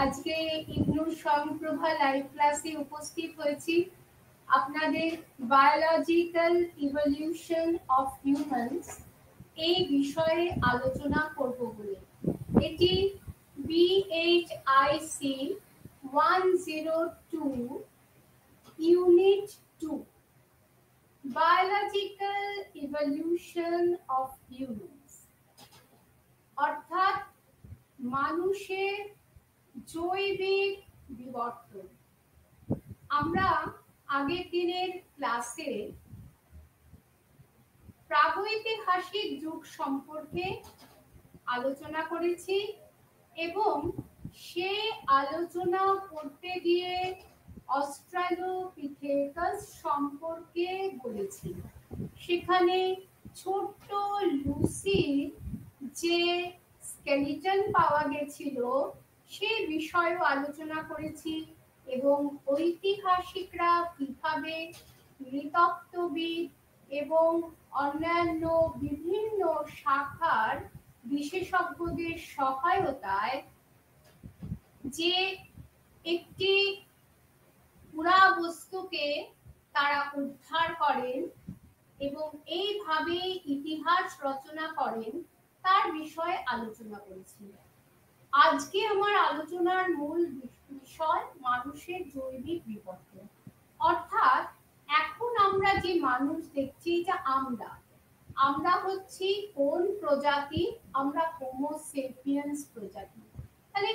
আজকে ইগনুর স্বয়ংপ্রভা লাইভ ক্লাসে উপস্থিত হয়েছি আপনাদের বায়োলজিক্যাল ইভলিউশন অফ হিউম্যানস এই বিষয়ে আলোচনা করব বলে। এটি BHIC 102 unit 2 biological evolution of humans, অর্থাৎ মানুষের জৈবিক বিবর্তন। আমরা আগের দিনের ক্লাসে প্রাগৈতিহাসিক যুগ সম্পর্কে আলোচনা করেছি এবং সেই আলোচনা করতে গিয়ে অস্ট্রালোপিথেকাস সম্পর্কে বলেছি। সেখানে ছোট্ট লুসির যে স্কেলিটন পাওয়া গেছিল সে বিষয়েও আলোচনা করেছি এবং ঐতিহাসিকরা কিভাবে নৃতত্ত্ববিদ এবং অন্যান্য বিভিন্ন শাখার বিশেষজ্ঞদের সহায়তায় যে একটি পুরাবস্তুকে তারা উদ্ধার করেন এবং এইভাবে ইতিহাস রচনা করেন তার বিষয়ে আলোচনা করেছি। আজকে আমার আলোচনার মূল বিষয় মানুষের জৈবিক বিবর্তন। অর্থাৎ এখন আমরা যে মানুষ দেখছি, যে আমরা হচ্ছি কোন প্রজাতি? আমরা হোমো সেপিয়েন্স প্রজাতি। তাহলে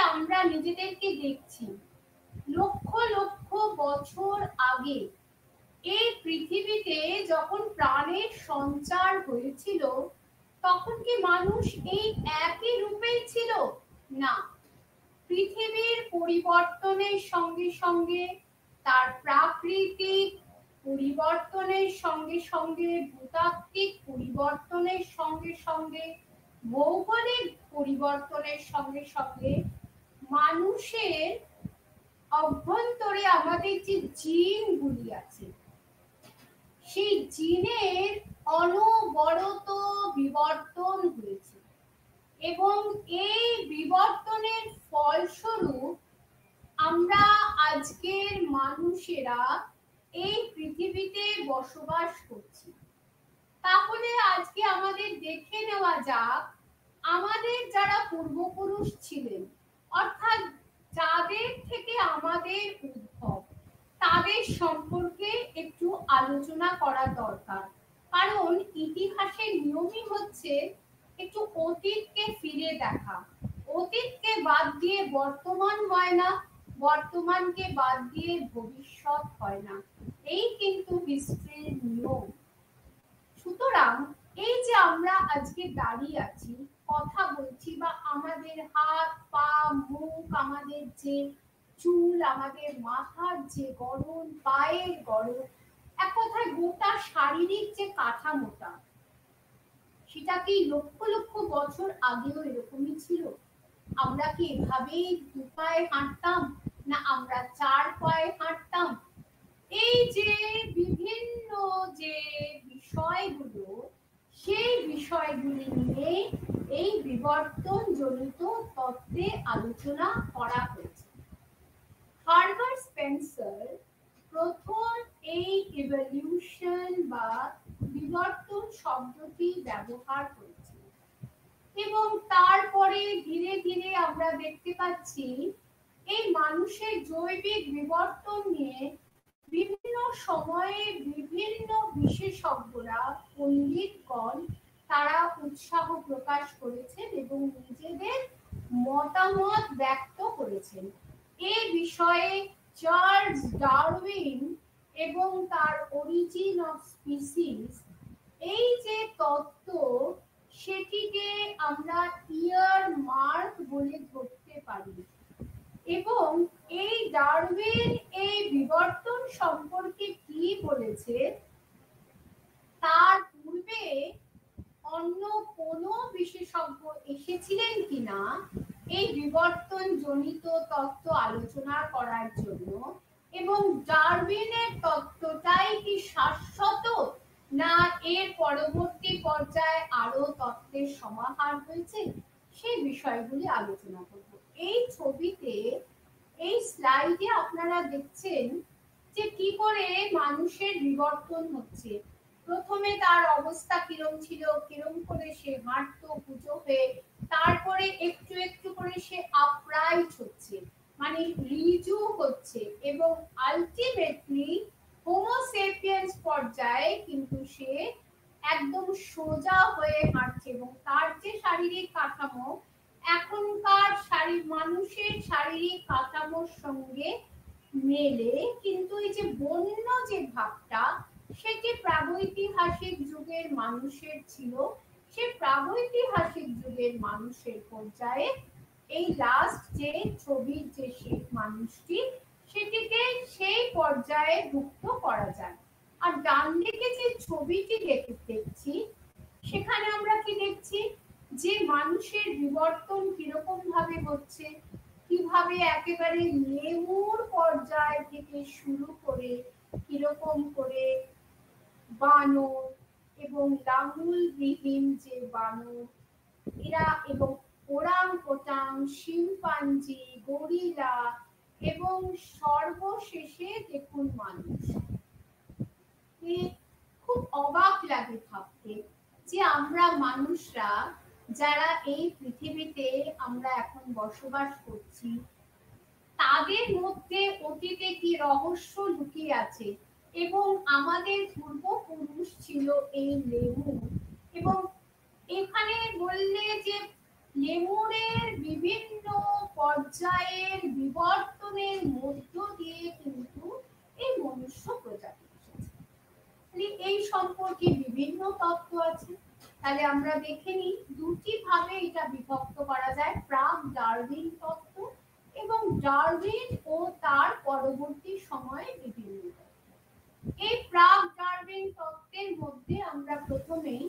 আমরা নিজেদেরকে দেখছি লক্ষ লক্ষ বছর আগে এই পৃথিবীতে যখন প্রাণের সঞ্চার হয়েছিল তখন কি মানুষ এই একই রূপেই ছিল? না, পৃথিবীর পরিবর্তনের সঙ্গে সঙ্গে, তার প্রাকৃতিক পরিবর্তনের সঙ্গে সঙ্গে, ভূতাত্ত্বিক পরিবর্তনের সঙ্গে সঙ্গে, ভৌগোলিক পরিবর্তনের সঙ্গে সঙ্গে মানুষের অভ্যন্তরে আমাদের যে জিনগুলি আছে সেই জিনের অনবরত বিবর্তন হয়েছে এবং এই বিবর্তনের ফলস্বরূপ আমরা আজকের মানুষেরা এই পৃথিবীতে বসবাস করছি। তাহলে আজকে আমাদের দেখে নেওয়া যাক আমাদের যারা পূর্বপুরুষ ছিলেন, অর্থাৎ যাদের থেকে আমাদের উদ্ভব, তাদের সম্পর্কে একটু আলোচনা করা দরকার। কারণ ইতিহাসের নিয়মই হচ্ছে একটু অতীতকে ফিরে দেখা। অতীতকে বাদ দিয়ে বর্তমান হয় না, বর্তমানকে বাদ দিয়ে ভবিষ্যৎ হয় না। এই কিন্তু হিস্ট্রির নিয়ম। সুতরাং এই যে আমরা আজকে দাঁড়িয়ে আছি, কথা বলছি, বা আমাদের হাত পা মুখ, আমাদের যে চুল, আমাদের মাথার যে গড়ন, পায়ের গড়ন, এক কথায় গোটা শারীরিক যে কাঠামোটা, সেটা কি লক্ষ লক্ষ বছর আগেও এরকমই ছিল? আমরা কি এভাবেই দু পায়ে হাঁটতাম, না আমরা চার পায়ে হাঁটতাম? এই যে বিভিন্ন যে বিষয়গুলো, সেই বিষয়গুলি নিয়ে এই বিবর্তন জনিত তত্ত্বে আলোচনা করা হয়েছে। হার্বার্ট স্পেন্সার প্রথম এই ইভলিউশন বা বিবর্তন শব্দটি ব্যবহার করেছে এবং তারপরে ধীরে ধীরে আমরা দেখতে পাচ্ছি এই মানুষের জৈবিক বিবর্তন নিয়ে বিভিন্ন সময়ে বিভিন্ন বিশেষজ্ঞরা, পণ্ডিতগণ, তারা উৎসাহ প্রকাশ করেছেন এবং নিজেদের মতামত ব্যক্ত করেছেন। এই বিষয়ে চার্লস ডারউইন এবং তার অরিজিন অফ স্পিসিস, এই যে তত্ত্ব, সেটিকে আমরা ইয়ার মার্ক বলে ধরতে পারি। এবং এই ডারউইন এই বিবর্তন সম্পর্কে কি বলেছে, তার পূর্বে অন্য কোনো বিশেষজ্ঞ এসেছিলেন কিনা এই বিবর্তন জনিত তত্ত্ব আলোচনা করার জন্য, এবং ডারউইনের তত্ত্বটাই কি শাশ্বত, না এর পরবর্তী পর্যায়ে আরো তত্ত্বের সমাহার হয়েছে, সেই বিষয়গুলি আলোচনা করব। এই ছবিতে, এই স্লাইডে আপনারা দেখছেন যে কি করে মানুষের বিবর্তন হচ্ছে। প্রথমে তার অবস্থা কিরম ছিল, কিরম করে সে হাঁটতো কুঁচো হয়ে, তারপরে একটু একটু করে সে আপরাইট হচ্ছে, মানে রিজু হচ্ছে, এবং আলটিমেটলি হোমো সেপিয়েন্স পর্যায়ে কিন্তু সে একদম সোজা হয়ে হাঁটছে, এবং তার যে শারীরিক কাঠামো এখনকার মানুষের শারীরিক কাঠামোর সঙ্গে মেলে, কিন্তু এই যে বন্য যে ভাবটা সেটি প্রাগৈতিহাসিক যুগের মানুষের ছিল, সে প্রাগৈতিহাসিক যুগের মানুষের পর্যায়ে এই লাস্ট যে ছবির যে শেষ মানুষটি সেটিকে সেই পর্যায়ে যুক্ত করা যায়। আর ডান দিকে যে ছবিটি দেখছি সেখানে আমরা কি দেখছি যে মানুষের বিবর্তন কিরকম ভাবে হচ্ছে, কিভাবে একেবারে লেমুর পর্যায় থেকে শুরু করে কিরকম করে বানর এবং লাঙুলবিহীন যে বানর এরা, এবং ওরাং ওটাং, শিম্পাঞ্জি, গরিলা, এবং সর্বশেষে দেখুন মানুষ। খুব অবাক লাগে ভাবতে যে আমরা মানুষরা যারা এই পৃথিবীতে আমরা এখন বসবাস করছি, তাদের মধ্যে অতীতে কি রহস্য লুকিয়ে আছে, এবং আমাদের পূর্বপুরুষ ছিল এই লেমুর। এবং এখানে বললে যে লেমুরের বিভিন্ন পর্যায়ের বিবর্তনের মধ্য দিয়ে কিন্তু এই মনুষ্য প্রজাতি এসেছে। এই সম্পর্কে বিভিন্ন তত্ত্ব আছে। তাহলে আমরা দেখে নিই দুটি ভাবে এটা বিভক্ত করা যায়, প্রাক ডারউইন তত্ত্ব এবং ডারউইন ও তার পরবর্তী সময়ে বিভিন্ন তত্ত্ব। এই প্রাক ডারউইন তত্ত্বের মধ্যে আমরা প্রথমেই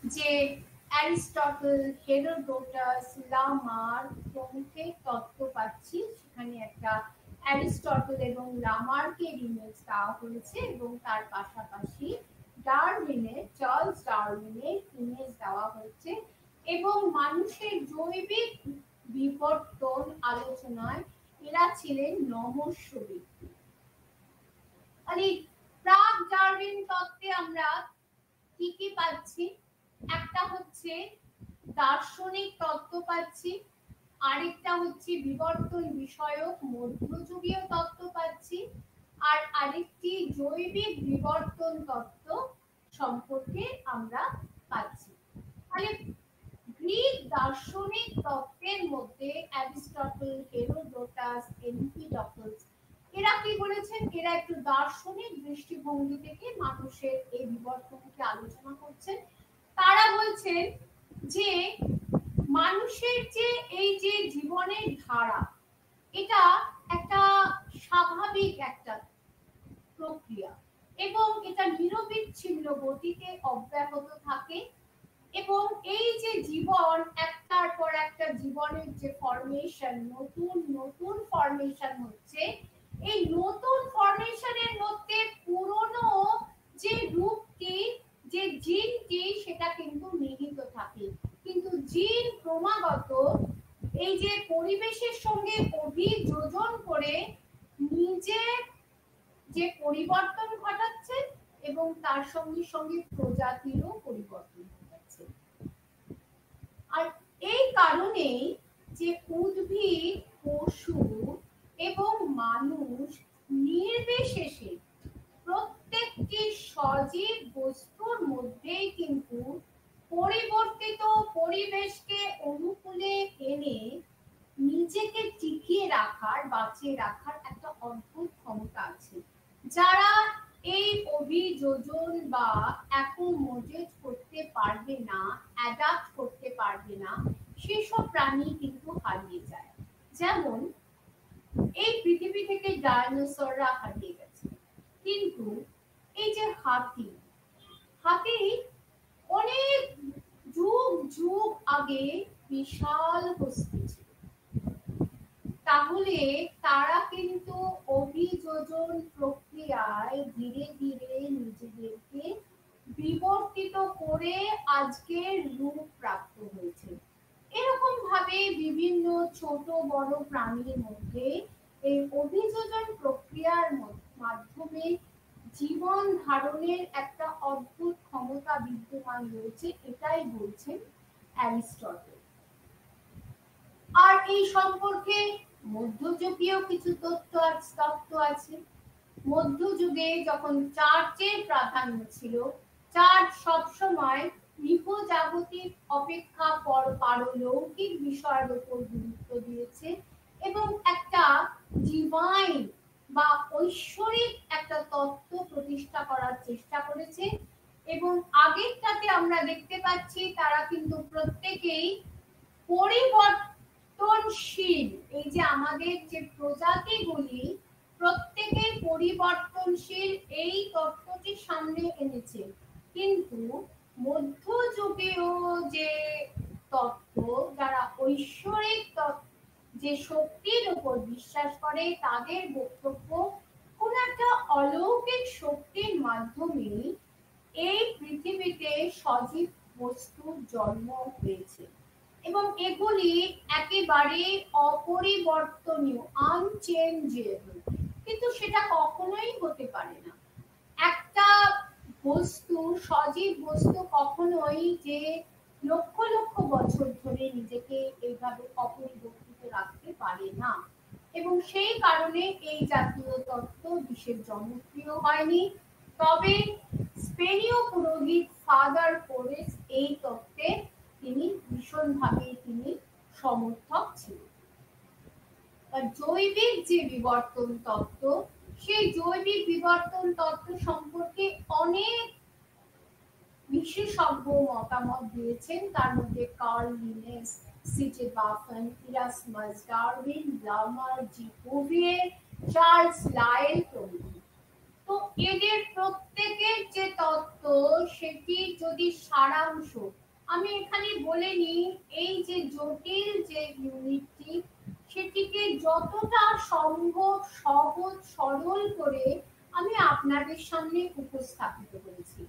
যে অ্যারিস্টটল, হেরোডোটাস, লামার প্রমুখের তত্ত্ব পাচ্ছি। সেখানে একটা অ্যারিস্টটল এবং লামারকে ইমেজ দেওয়া হয়েছে, এবং তার পাশাপাশি ডারউইনের, চার্লস ডারউইনের ইমেজ দেওয়া হয়েছে, এবং মানুষের জৈবিক বিবর্তন আলোচনায় এরা ছিলেন নমস্য ব্যক্তি। প্রাক ডারউইন তত্ত্বে আমরা কি কি পাচ্ছি? একটা হচ্ছে দার্শনিক তত্ত্ব পাচ্ছি, আরেকটা হচ্ছে বিবর্তন বিষয়ক মধ্যযুগীয় তত্ত্ব পাচ্ছি, আর আরেকটি জৈবিক বিবর্তন তত্ত্ব সম্পর্কে আমরা পাচ্ছি। তাহলে গ্রিক দার্শনিক তত্ত্বের মধ্যে অ্যারিস্টটল, হেরোডোটাস, এমপিডক্লস এরা কি বলেছেন? এরা একটু দার্শনিক দৃষ্টিভঙ্গি থেকে মানুষের এই বিবর্তনকে আলোচনা করছেন। তারা বলছেন যে মানুষের যে এই যে জীবনের ধারা, এটা একটা স্বাভাবিক একটা প্রক্রিয়া, এবং এটা নিরবিচ্ছিন্ন গতিতে অব্যাহত থাকে, এবং এই যে জীবন একটার পর একটা জীবনের যে ফরমেশন, নতুন নতুন ফরমেশন হচ্ছে, এই নতুন ফরমেশনের মধ্যে পুরনো যে রূপটি, যে জিনটি, সেটা কিন্তু নিহিত থাকে, কিন্তু জিন ক্রমাগত এই যে পরিবেশের সঙ্গে অভিযোজন করে নিজের যে পরিবর্তন ঘটাচ্ছে, এবং তার সঙ্গে সঙ্গে প্রজাতিরও পরিবর্তন ঘটাচ্ছে। আর এই কারণেই যে উদ্ভিদ, পশু এবং মানুষ নির্বিশেষে প্রত্যেকটি সজীব বস্তুর মধ্যেই কিন্তু পরিবর্তিত পরিবেশকে অনুকূলে এনে নিজেকে টিকিয়ে রাখার, বাঁচিয়ে রাখার একটা অদ্ভুত ক্ষমতা আছে। যারা এই অভিযোজন বা অ্যাকোমোডেট করতে পারবে না, অ্যাডাপ্ট করতে পারবে না, সেসব প্রাণী কিন্তু হারিয়ে যায়। যেমন এই পৃথিবী থেকে ডাইনোসররা হারিয়ে গেছে, কিন্তু এই যে হাতি, হাতি অনেক যুগ যুগ আগে বিশাল হস্তি ছিল। তাহলে তারা কিন্তু অভিযোজন প্রক্রিয়ায় ধীরে ধীরে নিজেদেরকে বিবর্তিত করে আজকের রূপ প্রাপ্ত হয়েছে। এরকম ভাবে বিভিন্ন ছোট বড় প্রাণীর মধ্যে এই অভিযোজন প্রক্রিয়ার মাধ্যমে জীবন ধারণের একটা অদ্ভুত ক্ষমতা বিদ্যমান রয়েছে, এটাই বলছেন অ্যারিস্টটল। আর এই সম্পর্কে মধ্যযুগীয় কিছু তত্ত্ব আছে। মধ্যযুগে যখন চার্চের প্রাধান্য ছিল, চার্চ সবসময় ইহজাগতিক অপেক্ষা পারলৌকিক বিষয়ের উপর গুরুত্ব দিয়েছে এবং একটা ডিভাইন বা ঐশ্বরিক একটা তত্ত্ব প্রতিষ্ঠা করার চেষ্টা করেছে। এবং আগেরটাতে আমরা দেখতে পাচ্ছি তারা কিন্তু প্রত্যেকেই পরিবর্তনশীল, এই যে আমাদের যে প্রজাতিগুলি প্রত্যেকে পরিবর্তনশীল এই তত্ত্বটি সামনে এনেছে। কিন্তু মধ্যযুগীয় যে তত্ত্ব, যারা ঐশ্বরিক যে শক্তির উপর বিশ্বাস করে, তাদের বক্তব্য কোন একটা অলৌকিক শক্তির মাধ্যমে এই পৃথিবীতে সজীব বস্তুর জন্ম হয়েছে এবং এগুলি একেবারে অপরিবর্তনীয়, আনচেঞ্জেবল। কিন্তু সেটা কখনোই হতে পারে না। একটা বস্তু, সজীব বস্তু কখনোই যে লক্ষ লক্ষ বছর ধরে নিজেকে এইভাবে অপরিবর্তিত রাখতে পারে না এবং সেই কারণে এই জাতীয় তত্ত্ব বিশেষ জনপ্রিয় হয়নি। তবে স্পেনীয় পুরোহিত ফাদার কোরেস এই তত্ত্বে তিনি ভীষণভাবে সমর্থক ছিলেন। জৈবিক যে বিবর্তন তত্ত্ব, সেই জৈবিক বিবর্তন তত্ত্ব সম্পর্কে অনেক বিশেষজ্ঞ মতামত দিয়েছেন। তার মধ্যে কার্ল লিনেস, সিটে বাফেন, ইরাসমাস ডারউইন, লামার, জি কুভিয়ের, চার্লস লাইল প্রভৃতি। তো এদের প্রত্যেকের যে তত্ত্ব, সেটি যদি সারাংশ আমি এখানে বলে নিই, এই যে জটিল যে ইউনিটটি, সেটিকে যতটা সম্ভব সহজ সরল করে আমি আপনাদের সামনে উপস্থাপিত করেছি।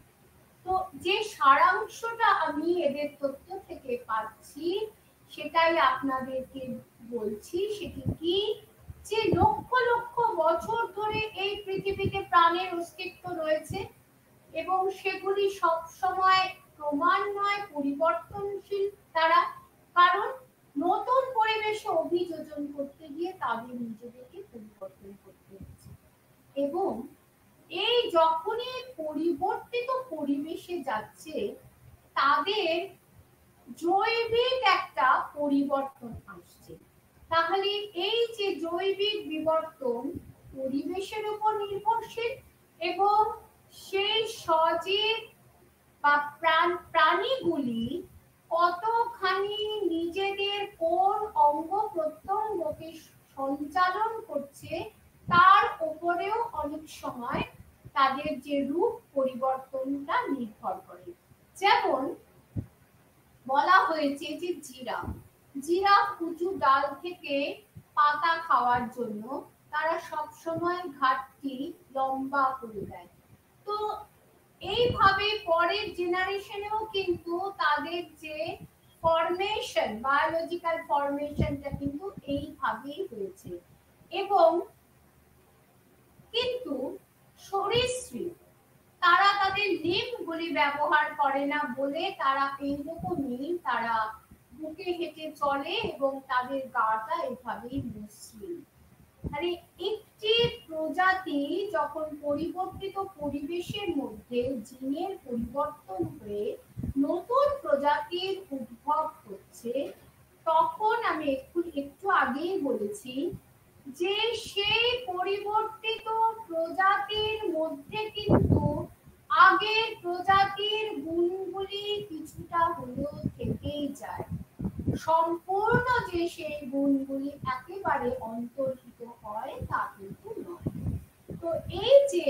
তো যে সারাংশটা আমি এদের তথ্য থেকে পাচ্ছি, সেটাই আপনাদেরকে বলছি। সেটি কি, যে লক্ষ লক্ষ বছর ধরে এই পৃথিবীতে প্রাণের অস্তিত্ব রয়েছে এবং সেগুলি সব সময় ক্রমান্বয়ে পরিবর্তনশীল তারা, কারণ নতুন পরিবেশে অভিযোজন করতে গিয়ে তাদের নিজেদেরকে পরিবর্তন করতে হচ্ছে এবং এই যখনই পরিবর্তিত পরিবেশে যাচ্ছে, তাদের জৈবিক একটা পরিবর্তন আসছে। তাহলে এই যে জৈবিক বিবর্তন পরিবেশের উপর নির্ভরশীল এবং সেই সজীব বা প্রাণীগুলি কতখানি নিজেদের কোন অঙ্গ প্রত্যঙ্গকে সঞ্চালন করছে, তার উপরেও অনেক সময় তাদের যে রূপ পরিবর্তনটা নির্ভর করে। যেমন বলা হয়েছে যে জিরাফ উঁচু ডাল থেকে পাতা খাওয়ার জন্য তারা সব সময় ঘাটটি লম্বা করে দেয়। তো এইভাবে পরের জেনারেশনেও কিন্তু তাদের যে ফরমেশন, বায়োলজিক্যাল ফরমেশনটা কিন্তু এইভাবেই হয়েছে। এবং কিন্তু সরীসৃপ তারা তাদের লিম্বগুলি ব্যবহার করে না বলে তারা এইরকমই তারা বুকে হেঁটে চলে এবং তাদের গাটা এভাবেই মসৃণ। মানে একটি প্রজাতি যখন পরিবর্তিত পরিবেশের মধ্যে জিনের পরিবর্তন হয়ে নতুন প্রজাতির উদ্ভব হচ্ছে, তখন আমি একটু আগেই বলেছি যে সেই পরিবর্তিত প্রজাতির মধ্যে কিন্তু আগের প্রজাতির গুণগুলি কিছুটা হলেও থেকেই যায়। সম্পূর্ণ যে সেই গুণগুলি একেবারে অন্তর্হিত হয় তা কিন্তু নয়। তো এই যে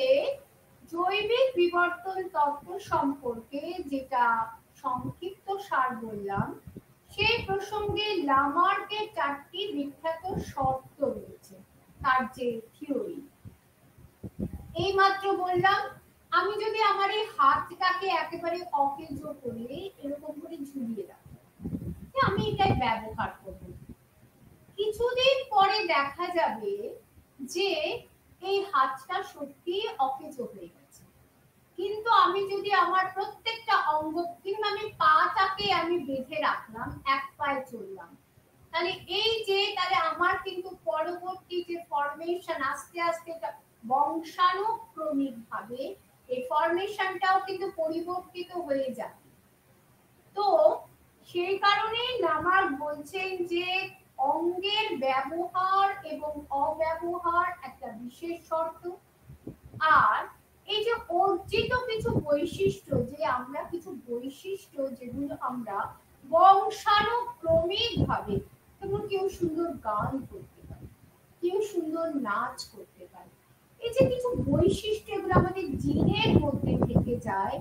জৈবিক বিবর্তন তত্ত্ব সম্পর্কে যেটা সংক্ষিপ্ত সার বললাম, সেই প্রসঙ্গে লামার্কের 4টি বিখ্যাত শর্ত রয়েছে, তার যে থিওরি। এইমাত্র বললাম, আমি যদি আমার এই হাতটাকে একেবারে অকেজো করে এরকম করে ঝুলিয়ে রাখি, আমি এটাই ব্যবহার করব, কিছুদিন পরে দেখা যাবে যে এই হাতটা সত্যি অকেজ হয়ে গেছে, কিন্তু আমি যদি আমার প্রত্যেকটা অঙ্গ, কিংবা আমি পাটাকে আমি বেঁধে রাখলাম, এক পায়ে চললাম, তাহলে এই যে তাহলে আমার কিন্তু পরবর্তী যে ফরমেশন আস্তে আস্তে বংশানুক্রমিক ভাবে এই ফরমেশনটাও কিন্তু পরিবর্তিত হয়ে যায়। তো সেই কারণে নামাক বলছেন যে অঙ্গের ব্যবহার এবং অব্যবহার একটা বিশেষ শর্ত। আর এই যে অর্জিত কিছু বৈশিষ্ট্য, যে আমরা কিছু বৈশিষ্ট্য যেগুলো আমরা বংশানুক্রমিক ভাবে, যেমন কেউ সুন্দর গান করতে পারে, কেউ সুন্দর নাচ করতে পারে, এই যে কিছু বৈশিষ্ট্য এগুলো আমাদের জিনের মধ্যে থেকে যায়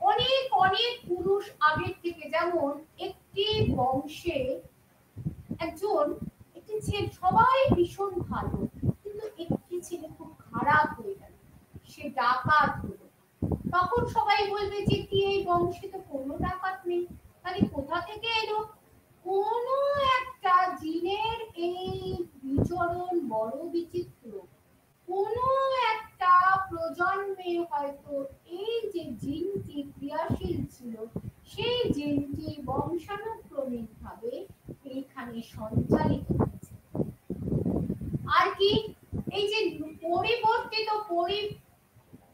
অনেক অনেক পুরুষ আগের থেকে। যেমন একটি বংশে একটি ছেলে, সবাই ভীষণ ভালো, কিন্তু একটি ছেলে খুব খারাপ হয়ে গেল, সে ডাকাত হলো। তখন সবাই বলবে যে কি এই বংশে তো কোনো ডাকাত নেই, তাহলে কোথা থেকে এলো? কোনো একটা জিনের এই বিচরণ বড় বিচিত্র, কোনো একটা প্রজন্মে হয়তো এই যে জিনটি ক্রিয়াশীল ছিল, সেই জিনটি বংশানুক্রমিক ভাবে এইখানে সঞ্চালিত হয়েছে। আর কি এই যে পরিবর্তিত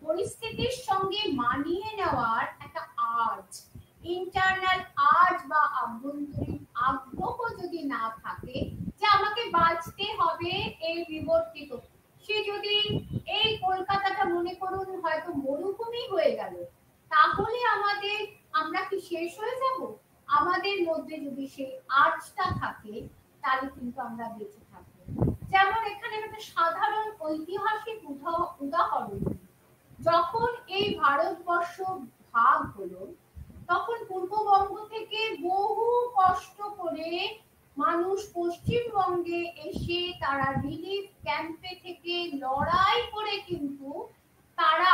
পরিস্থিতির সঙ্গে মানিয়ে নেওয়ার একটা আর্জ, ইন্টারনাল আর্জ বা আভ্যন্তরীণ আগ্রহ যদি না থাকে যে আমাকে বাঁচতে হবে এই বিবর্তিত, সে যদি এই কলকাতাটা মনে করুন হয়তো মরুভূমি হয়ে গেল, তাহলে আমরা কি শেষ হয়ে যাব? আমাদের মধ্যে যদি সেই আর্জটা থাকে তাহলে কিন্তু আমরা বেঁচে থাকবো। যেমন এখানে একটা সাধারণ ঐতিহাসিক উদাহরণ, যখন এই ভারতবর্ষ ভাগ হলো, তখন পূর্ববঙ্গ থেকে বহু কষ্ট করে মানুষ পশ্চিমবঙ্গে এসে তারা রিলিফ ক্যাম্পে থেকে লড়াই করে কিন্তু তারা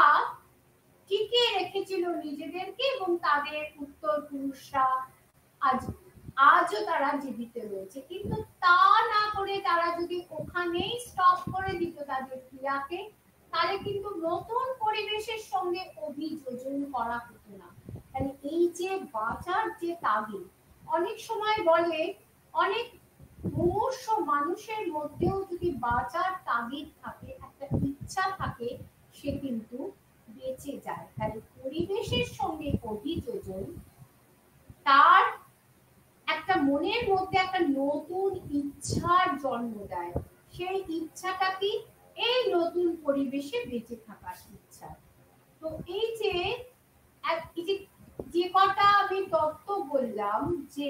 টিকিয়ে রেখেছিল নিজেদেরকে, এবং তাদের উত্তরপুরুষরা আজও তারা জীবিত রয়েছে। কিন্তু তা না করে তারা যদি ওখানেই স্টপ করে দিত তাদের ক্রিয়াকে, তাহলে কিন্তু নতুন পরিবেশের সঙ্গে অভিযোজন করা হতো না। তাহলে এই যে বাঁচার যে তাগিদ, অনেক সময় বলে অনেক মুমূর্ষ মানুষের মধ্যেও যদি বাঁচার তাগিদ থাকে, একটা ইচ্ছা থাকে, সে কিন্তু বেঁচে যায়। তাহলে পরিবেশের সঙ্গে অভিযোজন তার একটা মনের মধ্যে একটা নতুন ইচ্ছার জন্ম দেয়। সেই ইচ্ছাটা কি? এই নতুন পরিবেশে বেঁচে থাকার ইচ্ছা। তো এই যে যে কটা আমি তত্ত্ব বললাম, যে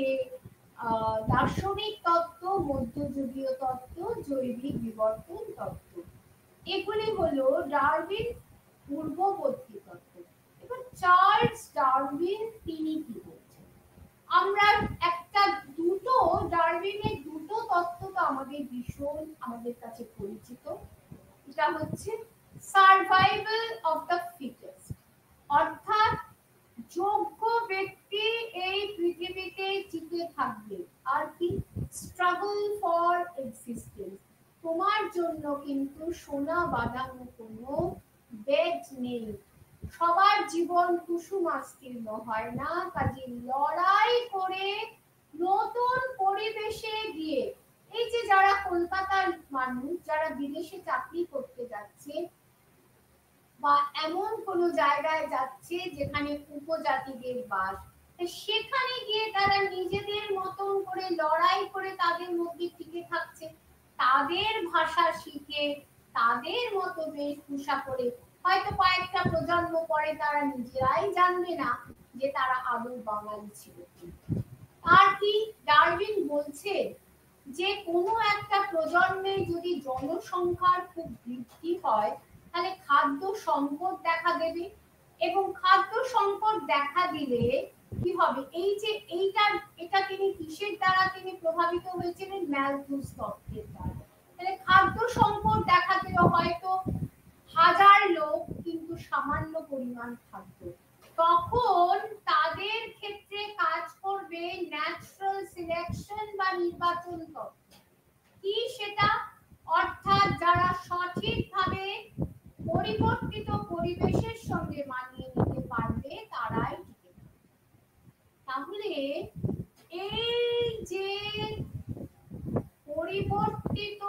দার্শনিক তত্ত্ব, মধ্যযুগীয় তত্ত্ব, জৈবিক বিবর্তন তত্ত্ব, এগুলি হলো ডারউইন পূর্ববর্তী তত্ত্ব। এবার চার্লস ডারউইন তিনি কি বলছেন? আমরা দুটো ডারউইনের দুটো তত্ত্ব তো আমাদের ভীষণ আমাদের কাছে পরিচিত। এটা হচ্ছে সার্ভাইভাল অফ দ্য ফিটেস্ট, অর্থাৎ যোগ্য ব্যক্তি এই পৃথিবীতে টিকে থাকবে। আর কি? Struggle for existence. তোমার জন্য কিন্তু সোনা বাঁধানো কোনো বেড নেই, সবার জীবন কুসুমাস্তীর্ণ হয় না, কাজে লড়াই করে নতুন পরিবেশে গিয়ে, এই যে যারা কলকাতার মানুষ যারা বিদেশে চাকরি করতে যাচ্ছে বা এমন কোনো জায়গায় যাচ্ছে যেখানে উপজাতিদের বাস, সেখানে গিয়ে তারা নিজেদের মতন করে লড়াই করে তাদের মধ্যে টিকে থাকছে, তাদের ভাষা শিখে তাদের মতো বেশভূষা করে। হয়তো কয়েকটা প্রজন্ম পরে তারা নিজেরাই জানবে না যে তারা আদৌ বাঙালি ছিল। আর কি ডারউইন বলছে যে কোনো একটা প্রজন্মে যদি জনসংখ্যার খুব বৃদ্ধি হয়, তাহলে খাদ্য সংকট দেখা দেবে, এবং খাদ্য সংকট দেখা দিলে কি হবে? এই যে এটা তিনি কিসের দ্বারা তিনি প্রভাবিত হয়েছিলেন? ম্যালথুস তত্ত্বের দ্বারা। তাহলে খাদ্য সংকট দেখা দিলে হয়তো 1000 লোক কিন্তু সামান্য পরিমাণ খাদ্য, তখন তাদের ক্ষেত্রে কাজ করবে ন্যাচারাল সিলেকশন বা নির্বাচন তত্ত্ব। পরিবর্তিত পরিবেশের সঙ্গে মানিয়ে নিতে পারবে তারাই টিকে থাকবে। তাহলে এই যে পরিবর্তিত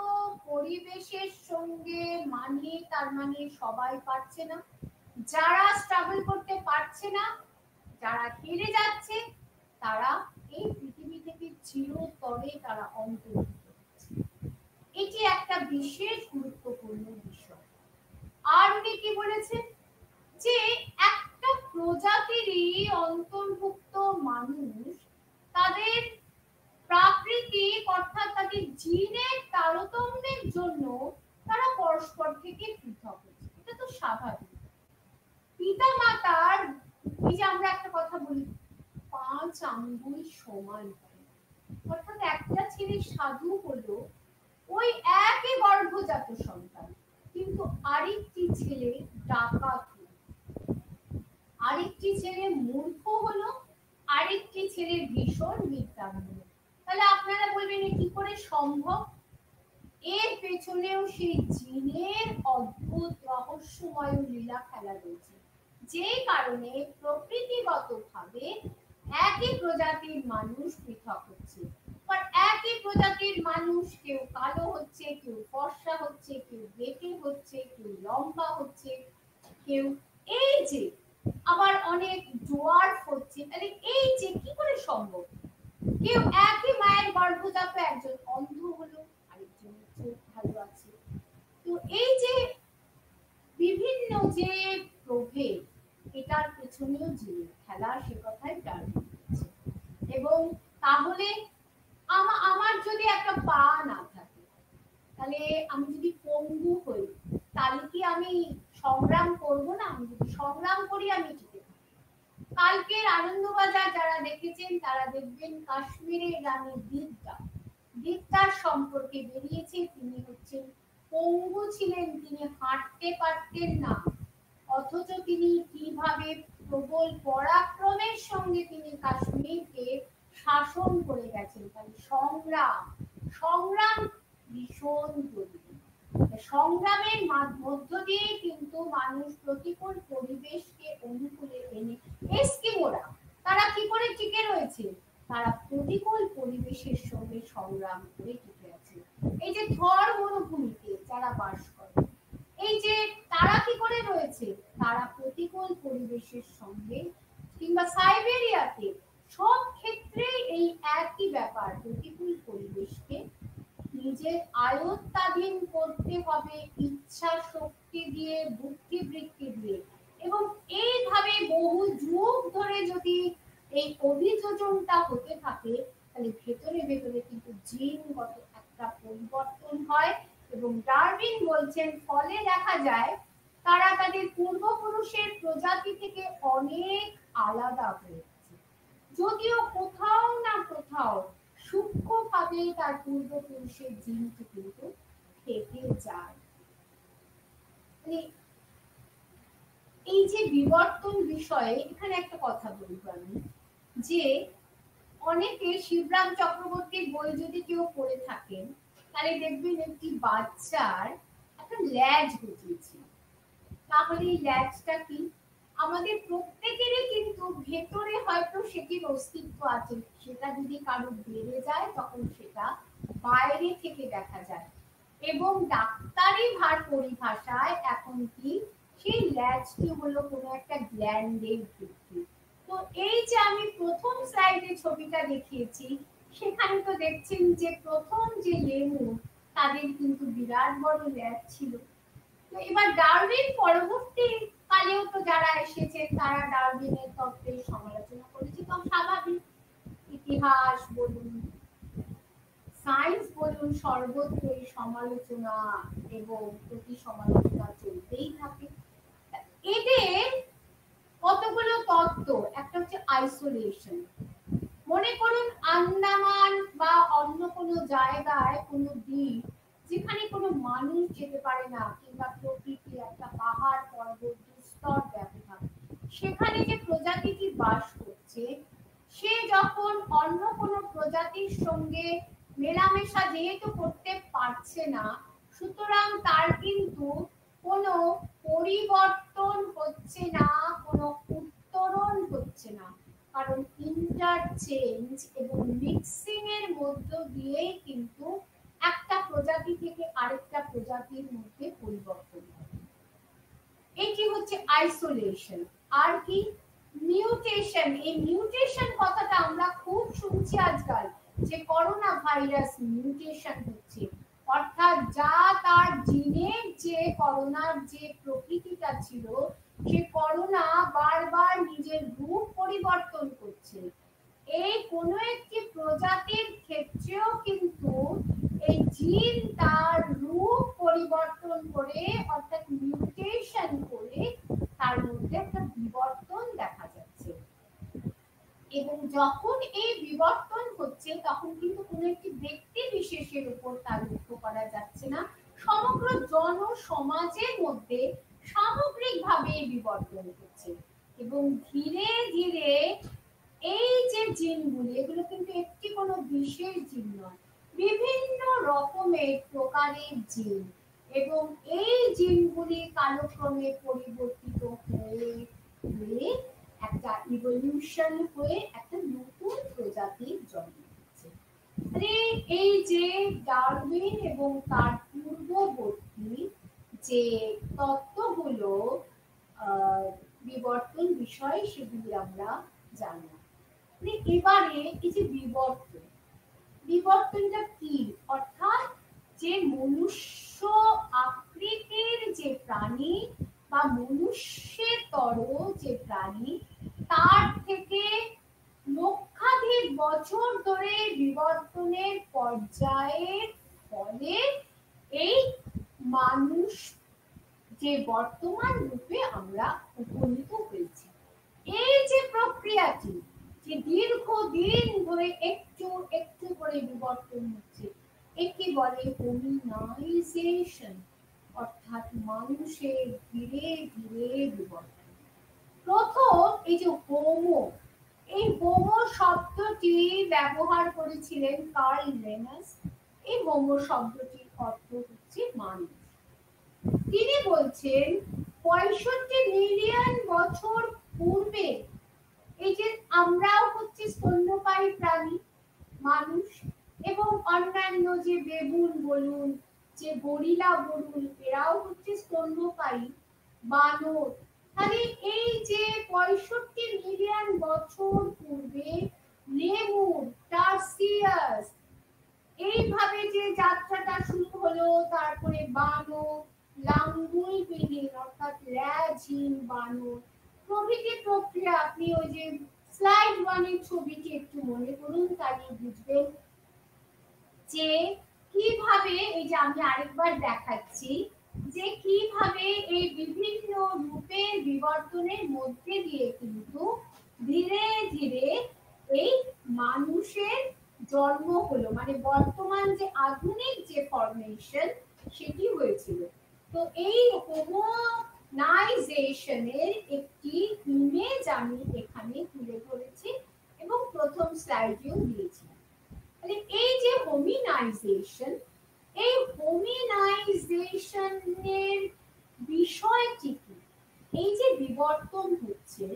পরিবেশের সঙ্গে মানিয়ে, তার মানে সবাই পারছে না। যারা স্ট্রাগল করতে পারছে না, যারা হেরে যাচ্ছে, তারা এই পৃথিবী থেকে চিরতরে তারা অন্তর্ভুক্ত হচ্ছে। এটি একটা বিশেষ গুরুত্বপূর্ণ বিষয়। আর উনি কি বলেছেন যে একটা প্রজাতিরই অন্তর্ভুক্ত মানুষ তাদের প্রাকৃতিক অর্থাৎ তাদের জিনের তারতম্যের জন্য তারা পরস্পর থেকে পৃথক হচ্ছে। এটা তো স্বাভাবিক। পিতা মাতার এই যে আমরা একটা কথা বলি 5 আঙ্গুল সমান হয়, অর্থাৎ একটা ছেলে সাধু হলো ওই একই গর্ভজাত সন্তান, কিন্তু আরেকটি ছেলে ডাকাত হলো, আরেকটি ছেলে মূর্খ হলো, আরেকটি ছেলে ভীষণ বিদ্যান হলো। তাহলে আপনারা বলবেন কি করে সম্ভব? এর পেছনেও সেই জিনের অদ্ভুত রহস্যময় লীলা খেলা রয়েছে, যে কারণে প্রকৃতিগতভাবে একই প্রজাতির মানুষ পৃথক হচ্ছে। আর একই প্রজাতির মানুষ কেউ কালো হচ্ছে, কেউ ফর্সা হচ্ছে, কেউ বেঁটে হচ্ছে, কেউ লম্বা হচ্ছে, কেউ এই যে আবার অনেক ডোয়ার্ফ হচ্ছে। তাহলে এই যে কি করে সম্ভব? কেউ একই মায়ের গর্ভজাত একজন অন্ধ হলো, আরেকজন চোখ ভালো আছে। তো এই যে বিভিন্ন যে প্রভেদ, এটার পেছনেও যে খেলা, সে কথাই ডারউইন বলছে। এবং তাহলে আমার যদি একটা পা না থাকে, তাহলে আমি যদি পঙ্গু হই, তাহলে কি আমি সংগ্রাম করব না? আমি যদি সংগ্রাম করি আমি টিকে থাকি। কালকের আনন্দবাজার যারা দেখেছেন তারা দেখবেন কাশ্মীরের রানী দিকদার সম্পর্কে বেরিয়েছে। তিনি হচ্ছেন পঙ্গু ছিলেন, তিনি হাঁটতে পারতেন না, অথচ তিনি কিভাবে প্রবল পরাক্রমের সঙ্গে তিনি কাশ্মীরকে শাসন করে গেছেন। তাহলে সংগ্রাম ভীষণ জরুরি। সংগ্রামের মধ্য দিয়ে কিন্তু মানুষ প্রতিকূল পরিবেশকে অনুকূলে এনে, এস্কিমোরা তারা কি করে টিকে রয়েছে? তারা প্রতিকূল পরিবেশের সঙ্গে সংগ্রাম করে টিকে আছে। এই যে থর মরুভূমিতে যারা বাস করে, এই যে তারা কি করে রয়েছে? তারা প্রতিকূল পরিবেশের সঙ্গে, কিংবা সাইবেরিয়াতে, সব ক্ষেত্রে এই একই ব্যাপার, প্রতিকূল পরিবেশকে নিজের আয়ত্তাধীন করতে হবে ইচ্ছা শক্তি দিয়ে, বুদ্ধিবৃত্তি দিয়ে। এবং এইভাবে বহু যুগ ধরে যদি এই অভিযোজনটা হতে থাকে, তাহলে ভেতরে ভেতরে কিন্তু জিনগত একটা পরিবর্তন হয়। এবং ডারউইন বলছেন ফলে দেখা যায় তারা তাদের পূর্বপুরুষের প্রজাতি থেকে অনেক আলাদা হয়েছে, যদিও কোথাও না কোথাও সূক্ষ্মভাবে তার পূর্বপুরুষের জিনটি কিন্তু থেকে যায়। এই যে বিবর্তন বিষয়ে এখানে একটা কথা বলবো আমি, যে অনেকে শিবরাম চক্রবর্তীর বই যদি কেউ পড়ে থাকেন, তাহলে দেখবেন একটি বাচ্চার একটা ল্যাজ গজিয়েছে। তাহলে এই ল্যাজটা কি? আমাদের প্রত্যেকেরই কিন্তু ভেতরে হয়তো সেটির অস্তিত্ব আছে, সেটা যদি কারো বেড়ে যায় তখন সেটা বাইরে থেকে দেখা যায়। এবং ডাক্তারি পরিভাষায় এখন কি সেই ল্যাজটি হলো কোনো একটা গ্ল্যান্ডের ভিত্তি। তো এই যে আমি প্রথম স্লাইডে ছবিটা দেখিয়েছি, সেখানে তো দেখছেন যে প্রথম যে লেমুর, তাদের কিন্তু বিরাট বড় ল্যাজ ছিল। তো এবার ডারউইন পরবর্তী কালেও তো যারা এসেছেন তারা ডারউইনের তত্ত্বের সমালোচনা করেছে, তো স্বাভাবিক। ইতিহাস বলুন, সায়েন্স বলুন, সর্বত্রই সমালোচনা এবং প্রতি সমালোচনা চলতেই থাকে। এদের কতগুলো তত্ত্ব, একটা হচ্ছে আইসোলেশন। মনে করুন আন্দামান বা অন্য কোনো জায়গায় কোনো দ্বীপ যেখানে কোনো মানুষ যেতে পারে না, কিংবা প্রকৃতি একটা পাহাড় পর্বত দুস্তর ব্যবধান, সেখানে যে প্রজাতিটি বাস করছে, সে যখন অন্য কোনো প্রজাতির সঙ্গে মেলামেশা যেহেতু করতে পারছে না, সুতরাং তার কিন্তু কোনো পরিবর্তন হচ্ছে না, কোনো উত্তরণ হচ্ছে না, কারণ ইন্টারচেঞ্জ এবং মিক্সিং এর মধ্য দিয়েই কিন্তু একটা প্রজাতি থেকে আরেকটা প্রজাতির মধ্যে পরিবর্তন হয়। এটি হচ্ছে আইসোলেশন। আর কি? মিউটেশন। এই মিউটেশন কথাটা আমরা খুব শুনছি আজকাল, যে করোনা ভাইরাস মিউটেশন হচ্ছে, অর্থাৎ যা তার জিনের যে করোনার যে প্রকৃতিটা ছিল, সে করোনা বারবার নিজের রূপ পরিবর্তন করছে। এই কোনো একটি প্রজাতির ক্ষেত্রেও কিন্তু এই জিন তার রূপ পরিবর্তন করে, অর্থাৎ মিউটেশন করে তার মধ্যে একটা বিবর্তন দেখা যাচ্ছে। এবং যখন এই বিবর্তন হচ্ছে, তখন কিন্তু কোনো একটি ব্যক্তি বিশেষের উপর তার লক্ষ্য করা যাচ্ছে না, সমগ্র জনসমাজের মধ্যে সামগ্রিকভাবে এই বিবর্তন হচ্ছে। এবং ধীরে ধীরে এই যে জিনগুলি, এগুলো কিন্তু একটি কোনো বিশেষ জিন নয়, বিভিন্ন রকমের প্রকারের জিন, এবং এই জিনগুলি কালক্রমে পরিবর্তিত হয়ে হয়ে একটা ইভলিউশন হয়ে একটা নতুন প্রজাতির জন্ম দিচ্ছে। এই যে ডারউইন এবং তার পূর্ববর্তী যে তত্ত্বগুলো বিবর্তন বিষয়, সেগুলি আমরা জানলাম। এবারে এই যে বিবর্তনটা কি, অর্থাৎ যে মনুষ্য আকৃতির যে প্রাণী বা মনুষ্যেতর যে প্রাণী, তার থেকে লক্ষাধিক বছর ধরে বিবর্তনের পর্যায়ের ফলে এই মানুষ যে বর্তমান রূপে আমরা উপনীত হয়েছি। এই যে প্রক্রিয়াটি, যে দীর্ঘদিন ধরে একটু একটু করে বিবর্তন হচ্ছে, একে বলে হোমিনাইজেশন, অর্থাৎ মানুষের ধীরে ধীরে বিবর্তন। প্রথম এই যে হোমো, এই হোমো শব্দটি ব্যবহার করেছিলেন কার্ল লেনাস। এই হোমো শব্দটির অর্থ হচ্ছে মানুষ। তিনি বলছেন 65 মিলিয়ন বছর পূর্বে এই যে আমরাও হচ্ছে স্তন্যপায়ী প্রাণী মানুষ, এবং অন্যান্য যে বেবুন বলুন, যে গরিলা বলুন, এরাও হচ্ছে স্তন্যপায়ী বানর। তাহলে এই যে 65 মিলিয়ন বছর পূর্বে লেমুর, টার্সিয়াস, এইভাবে যে যাত্রাটা শুরু হলো, তারপরে বানর, লাঙ্গুলবিহীন অর্থাৎ ল্যাজহীন বানর প্রভৃতি প্রক্রিয়া। আপনি ওই যে স্লাইড 1 এর ছবিটি একটু মনে করুন, তাহলে বুঝবেন যে কিভাবে, এই যে আমি আরেকবার দেখাচ্ছি, যে কিভাবে এই বিভিন্ন রূপের বিবর্তনের মধ্যে দিয়ে কিন্তু ধীরে ধীরে এই মানুষের জন্ম হলো, মানে বর্তমান যে আধুনিক যে ফরমেশন সেটি হয়েছিল। তো এই হোমোনাইজেশনের একটি ইমেজ আমি এখানে তুলে ধরেছি এবং প্রথম স্লাইডেও দিয়েছি। এই যে হোমিনাইজেশন, এই হোমিনাইজেশনের বিষয়টি কি? এই যে বিবর্তন হচ্ছে,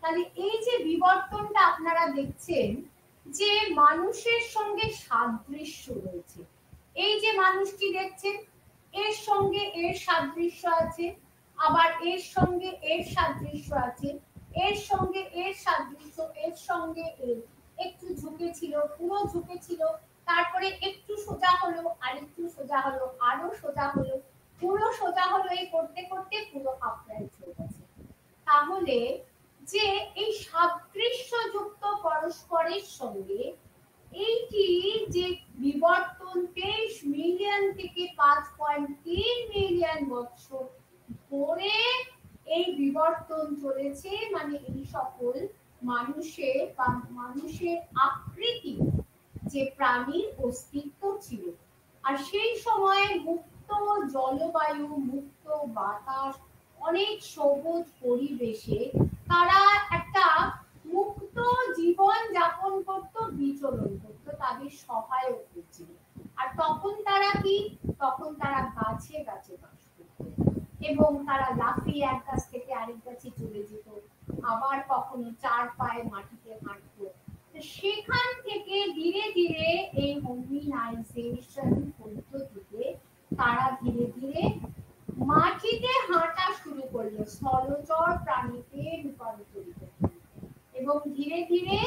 তাহলে এই যে বিবর্তনটা আপনারা দেখছেন যে মানুষের সঙ্গে সাদৃশ্য রয়েছে। এই যে মানুষটি দেখছেন, এর সঙ্গে এর সাদৃশ্য আছে, আবার এর সঙ্গে এর সাদৃশ্য আছে, এর সঙ্গে এর সাদৃশ্য, এর সঙ্গে এর একটু ঝুঁকে ছিল, পুরো ঝুঁকে ছিল, তারপরে একটু সোজা হলো, আরেকটু সোজা হলো, আরো সোজা হলো, পুরো সোজা হলো, এই করতে করতে পুরো আপরাইট হয়ে গেছে। তাহলে যে এই সাদৃশ্যযুক্ত পরস্পরের সঙ্গে এইটি যে বিবর্তন 23 মিলিয়ন থেকে 5.3 মিলিয়ন বছর পরে এই বিবর্তন চলেছে, মানে এই সকল মানুষের বা মানুষের আকৃতি যে প্রাণীর অস্তিত্ব ছিল। আর সেই সময় মুক্ত জলবায়ু, মুক্ত বাতাস, অনেক সবুজ পরিবেশে তারা একটা মুক্ত জীবন যাপন করত, বিচরণ করত, তাদের সহায়ক হচ্ছিল। আর তখন তারা কি, তখন তারা গাছে গাছে বাস করত এবং তারা লাফিয়ে এক গাছ থেকে আরেক গাছে চলে যেত, আবার কখনো 4 পায়ে মাটিতে হাঁটতো। সেখান থেকে ধীরে ধীরে এই হোমিনাইজেশন পদ্ধতিতে তারা ধীরে ধীরে মাটিতে হাঁটা শুরু করলো, স্থলচর প্রাণীতে রূপান্তরিত এবং ধীরে ধীরে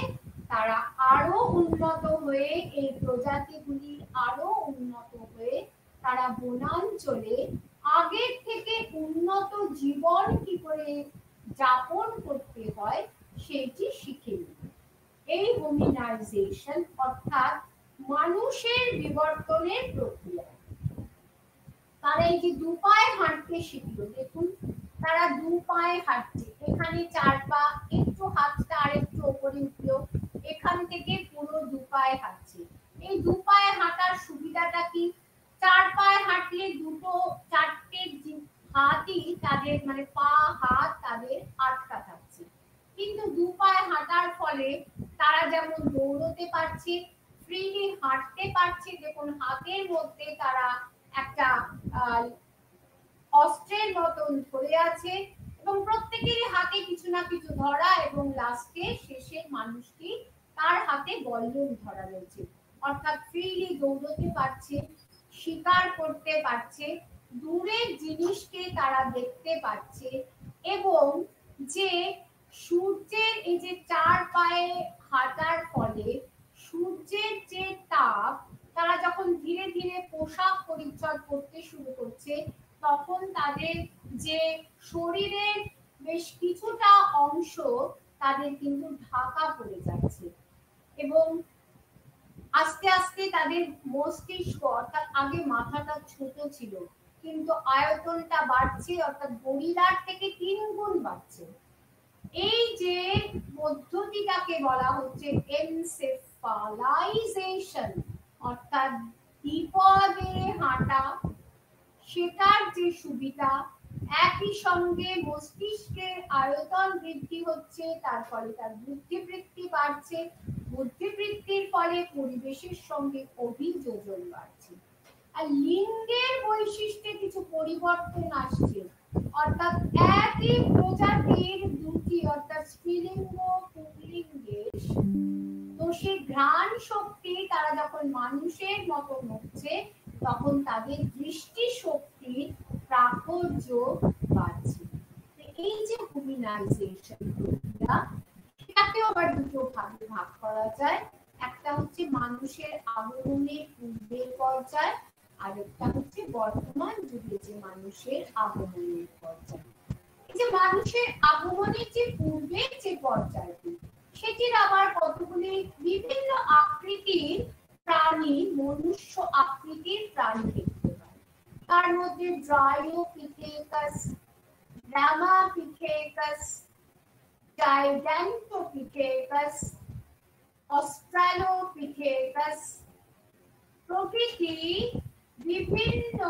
তারা আরো উন্নত হয়ে এই প্রজাতিগুলি আরো উন্নত হয়ে তারা বনাঞ্চলে আগের থেকে উন্নত জীবন কি করে যাপন করতে হয় সেটি শিখে নিল। এই হোমিনাইজেশন অর্থাৎ মানুষের বিবর্তনের প্রক্রিয়া। তারা এই যে 2 পায়ে হাঁটতে শিখলো, দেখুন তারা 2 পায়ে হাঁটছে, এখানে 4 পা, একটু হাতটা আরেকটু উপরে উঠলো, এখান থেকে পুরো 2 পায়ে হাঁটছে। এই 2 পায়ে হাঁটার সুবিধাটা কি? 4 পায়ে হাঁটলে দুটো 4টে হাতই তাদের মানে পা হাত তাদের আটকা থাকছে, কিন্তু 2 পায়ে হাঁটার ফলে তারা যেমন দৌড়তে পারছে, ফ্রিলি হাঁটতে পারছে, দেখুন হাতের মধ্যে তারা একটা অস্ত্রের মতন ধরে আছে এবং প্রত্যেকেরই হাতে কিছু না কিছু ধরা এবং লাস্টে শেষের মানুষটি তার হাতে বল্লম ধরা রয়েছে, অর্থাৎ ফ্রিলি দৌড়তে পারছে, শিকার করতে পারছে, দূরের জিনিসকে তারা দেখতে পাচ্ছে এবং যে সূর্যের এই যে 4 পায়ে হাঁটার ফলে সূর্যের যে তাপ, তারা যখন ধীরে ধীরে পোশাক পরিচ্ছদ করতে শুরু করছে তখন তাদের যে শরীরের বেশ কিছুটা অংশ তাদের কিন্তু ঢাকা পড়ে যাচ্ছে এবং আস্তে আস্তে তাদের মস্তিষ্ক, অর্থাৎ আগে মাথাটা ছোট ছিল কিন্তু আয়তনটা বাড়ছে, অর্থাৎ গরিলার থেকে 3 গুণ বাড়ছে। এই যে পদ্ধতিটাকে বলা হচ্ছে এনসেফালাইজেশন, অর্থাৎ দ্বিপদে হাঁটা। সেটার যে সুবিধা, একই সঙ্গে মস্তিষ্কের আয়তন বৃদ্ধি হচ্ছে, তার ফলে তার বুদ্ধিবৃত্তি বাড়ছে, বুদ্ধিবৃত্তির ফলে পরিবেশের সঙ্গে অভিযোজন বাড়ছে, আর লিঙ্গের বৈশিষ্ট্যে কিছু পরিবর্তন আসছে, অর্থাৎ একই প্রজাতির দুটি অর্থাৎ স্ত্রীলিঙ্গ পুংলিঙ্গের তো সেই ঘ্রাণ শক্তি তারা যখন মানুষের মতো হচ্ছে তখন তাদের দৃষ্টি শক্তির প্রাচুর্য বাড়ছে। এই যে হোমিনাইজেশন প্রক্রিয়া, সেটাকেও আবার দুটো ভাগে ভাগ করা যায়। একটা হচ্ছে মানুষের আগমনের পূর্বের পর্যায়, আর একটা হচ্ছে বর্তমান যুগে যে মানুষের আগমনের পর্যায়। এই যে মানুষের আগমনের যে পূর্বের যে পর্যায়টি, সেটির আবার কতগুলি বিভিন্ন আকৃতির প্রাণী, মনুষ্য আকৃতির প্রাণী দেখতে পাই। তার মধ্যে ড্রায়োপিথেকাস, রামাপিথেকাস, জাইড্যান্টোপিথেকাস, অস্ট্রালোপিথেকাস প্রভৃতি বিভিন্ন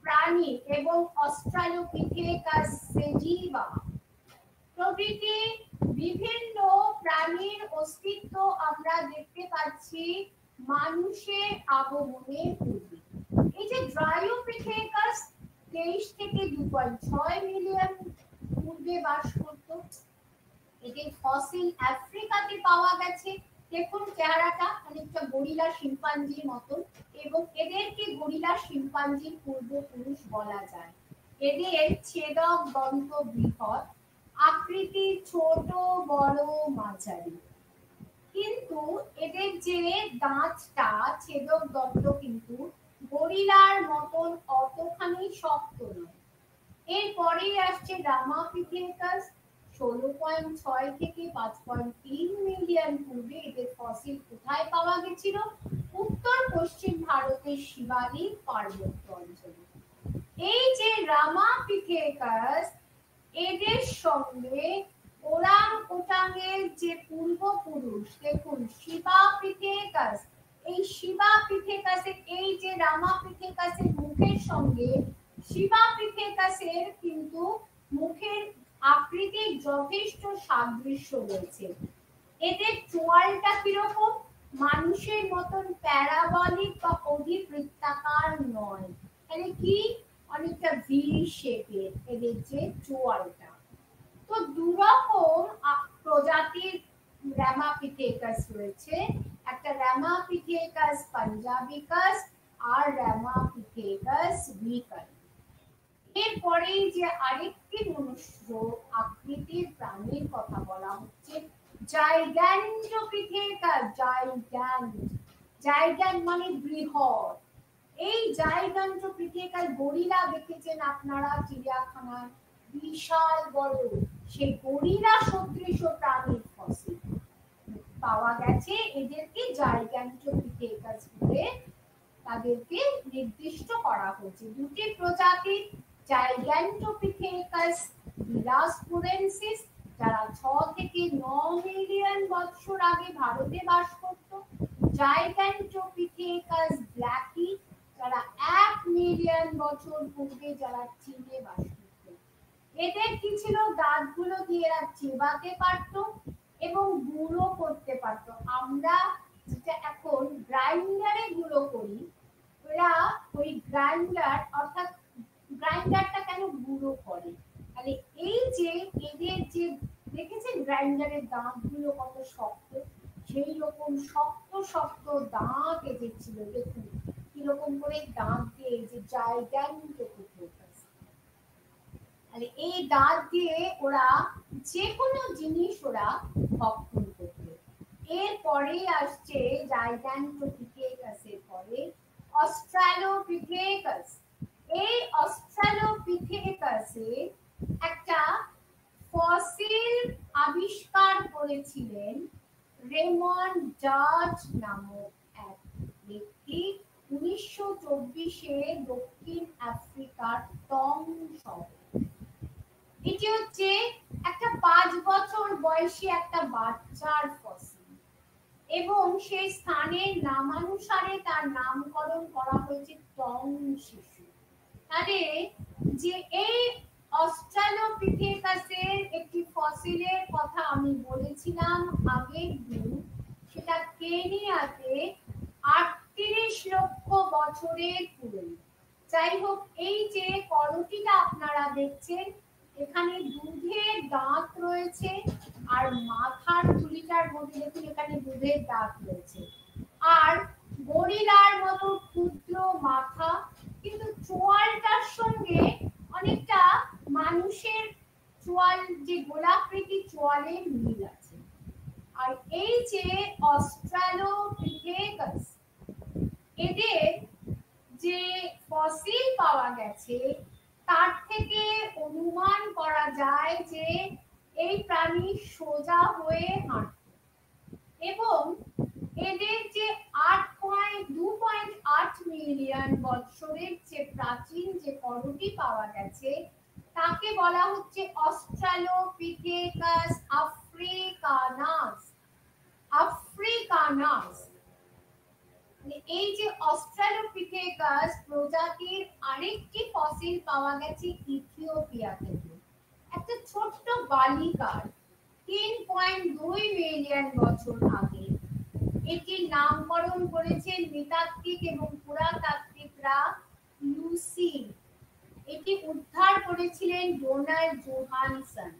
প্রাণী এবং অস্ট্রালোপিথেকাস সেজিভা প্রভৃতি বিভিন্ন প্রাণীর অস্তিত্ব আমরা দেখতে পাচ্ছি মানুষের আগমনের পূর্বে। এই যে ড্রায়োপিথেকাস 23 থেকে 2.6 মিলিয়ন পূর্বে বাস করত। এদের ফসিল আফ্রিকাতে পাওয়া গেছে। দেখুন চেহারাটা অনেকটা গরিলা শিম্পাঞ্জির মতো এবং এদেরকে গরিলা শিম্পাঞ্জির পূর্বপুরুষ বলা যায়। এদের ছেদক দন্ত বৃহৎ, আকৃতি ছোট বড় মাঝারি, কিন্তু এদের যে দাঁতটা ছেদক দন্ত কিন্তু গরিলার মতন অতখানি শক্ত নয়। এরপরেই আসছে রামাপিথেকাস 16.6 থেকে 5.3 মিলিয়ন পূর্বে। এদের ফসিল কোথায় পাওয়া গেছিল? উত্তর পশ্চিম ভারতের শিবালিক পার্বত্য অঞ্চলে। এই যে রামাপিথেকাস, এদের সঙ্গে ওরাং ওটাংয়ের যে পূর্বপুরুষ দেখুন শিবাপিথেকাস, এই শিবাপিথেকাসের এই যে রামাপিথেকাসের মুখের সঙ্গে শিবাপিথেকাসের কিন্তু মুখের আকৃতির যথেষ্ট সাদৃশ্য রয়েছে। এদের চোয়ালটা কিরকম? মানুষের মতন প্যারাবলিক বা অধিবৃত্তাকার নয়। তাহলে কি? অনেকটা ভি শেপের এদের যে চোয়ালটা। তো দুরকম প্রজাতির র্যামাপিথেকাস রয়েছে, একটা র্যামাপিথেকাস পাঞ্জাবিকাস আর র্যামাপিথেকাস ভিকাস। এরপরেই যে আরেকটি মনুষ্য আকৃতির প্রাণীর কথা বলা হচ্ছে জাইগ্যান্টোপিথেকাস। জাইগ্যান্ট মানে বৃহৎ। এই জাইগ্যান্টোপিথেকাস গরিলা দেখেছেন আপনারা চিড়িয়াখানায়, বিশাল বড় সেই গরিলা সদৃশ প্রাণীর ফসিল পাওয়া গেছে। এদেরকে জাইগ্যান্টোপিথেকাস বলে তাদেরকে নির্দিষ্ট করা হয়েছে। দুটি প্রজাতি, জাইগ্যান্টোপিথেকাস বিলাসপুরেন্সিস যারা 6 থেকে 9 মিলিয়ন বছর আগে ভারতে বাস করত, জাইগ্যান্টোপিথেকাস ব্ল্যাকি যারা 1 মিলিয়ন বছর পূর্বে যারা চীনে বাস করত। এদের কি ছিল, দাঁতগুলো দিয়ে এরা চেবাতে পারত এবং গুঁড়ো করতে পারত। আমরা যেটা এখন গ্রাইন্ডারে গুঁড়ো করি, ওরা ওই গ্রাইন্ডার, অর্থাৎ গ্রাইন্ডারটা কেন গুঁড়ো করে, তাহলে এই যে এদের যে দেখেছেন গ্রাইন্ডারের দাঁতগুলো কত শক্ত, সেই রকম শক্ত শক্ত দাঁত এদের ছিল। দেখুন কিরকম করে দাঁত দিয়ে, যে জাইগ্যান্টোপিথেকাস, তাহলে এই দাঁত দিয়ে ওরা যে কোনো জিনিস ওরা ভক্ষণ করত। এরপরে আসছে জাইগ্যান্টোপিথেকাসের পরে অস্ট্রালোপিথেকাস। এই অস্ট্রালোপিথেকাসে একটা ফসিল আবিষ্কার করেছিলেন রেমন্ড ডাচ নামক এক ব্যক্তি 1924-এ দক্ষিণ আফ্রিকার টং শহরে। এটি হচ্ছে একটা 5 বছর বয়সী একটা বাচ্চার ফসিল এবং সেই স্থানের নামানুসারে তার নামকরণ করা হয়েছে টং শিশু। তাহলে যে এই অস্ট্রালোপিথেকাসের একটি ফসিলের কথা আমি বলেছিলাম আগের দিন, সেটা কেনিয়াতে 38 লক্ষ বছরের পুরনো। যাই হোক, এই যে করটিটা আপনারা দেখছেন, এখানে দুধের দাঁত রয়েছে আর মাথার খুলিটার মধ্যে দেখুন এখানে দুধের দাঁত রয়েছে, আর গরিলার মতো ক্ষুদ্র মাথা, কিন্তু চোয়ালটার সঙ্গে অনেকটা মানুষের চোয়াল, যে গোলাকৃতি চোয়ালের মিল আছে। আর এই যে অস্ট্রালোপিথেকাস, এদের যে ফসিল পাওয়া গেছে তার থেকে অনুমান করা যায় যে এই প্রাণী সোজা হয়ে হাঁটত এবং এদের যে 2.8 মিলিয়ন বছরের যে প্রাচীন যে করটি পাওয়া গেছে তাকে বলা হচ্ছে অস্ট্রালোপিথেকাস আফ্রিকানাস। এই যে অস্ট্রালোপিথেকাস প্রজাতির আরেকটি ফসিল পাওয়া গেছে ইথিওপিয়া থেকে, একটা ছোট্ট বালিকার 3.2 মিলিয়ন বছর আগে। এটির নামকরণ করেছেন নৃতাত্ত্বিক এবং পুরাতাত্ত্বিকরা লুসি। এটি উদ্ধার করেছিলেন ডোনাল্ড জোহানসন।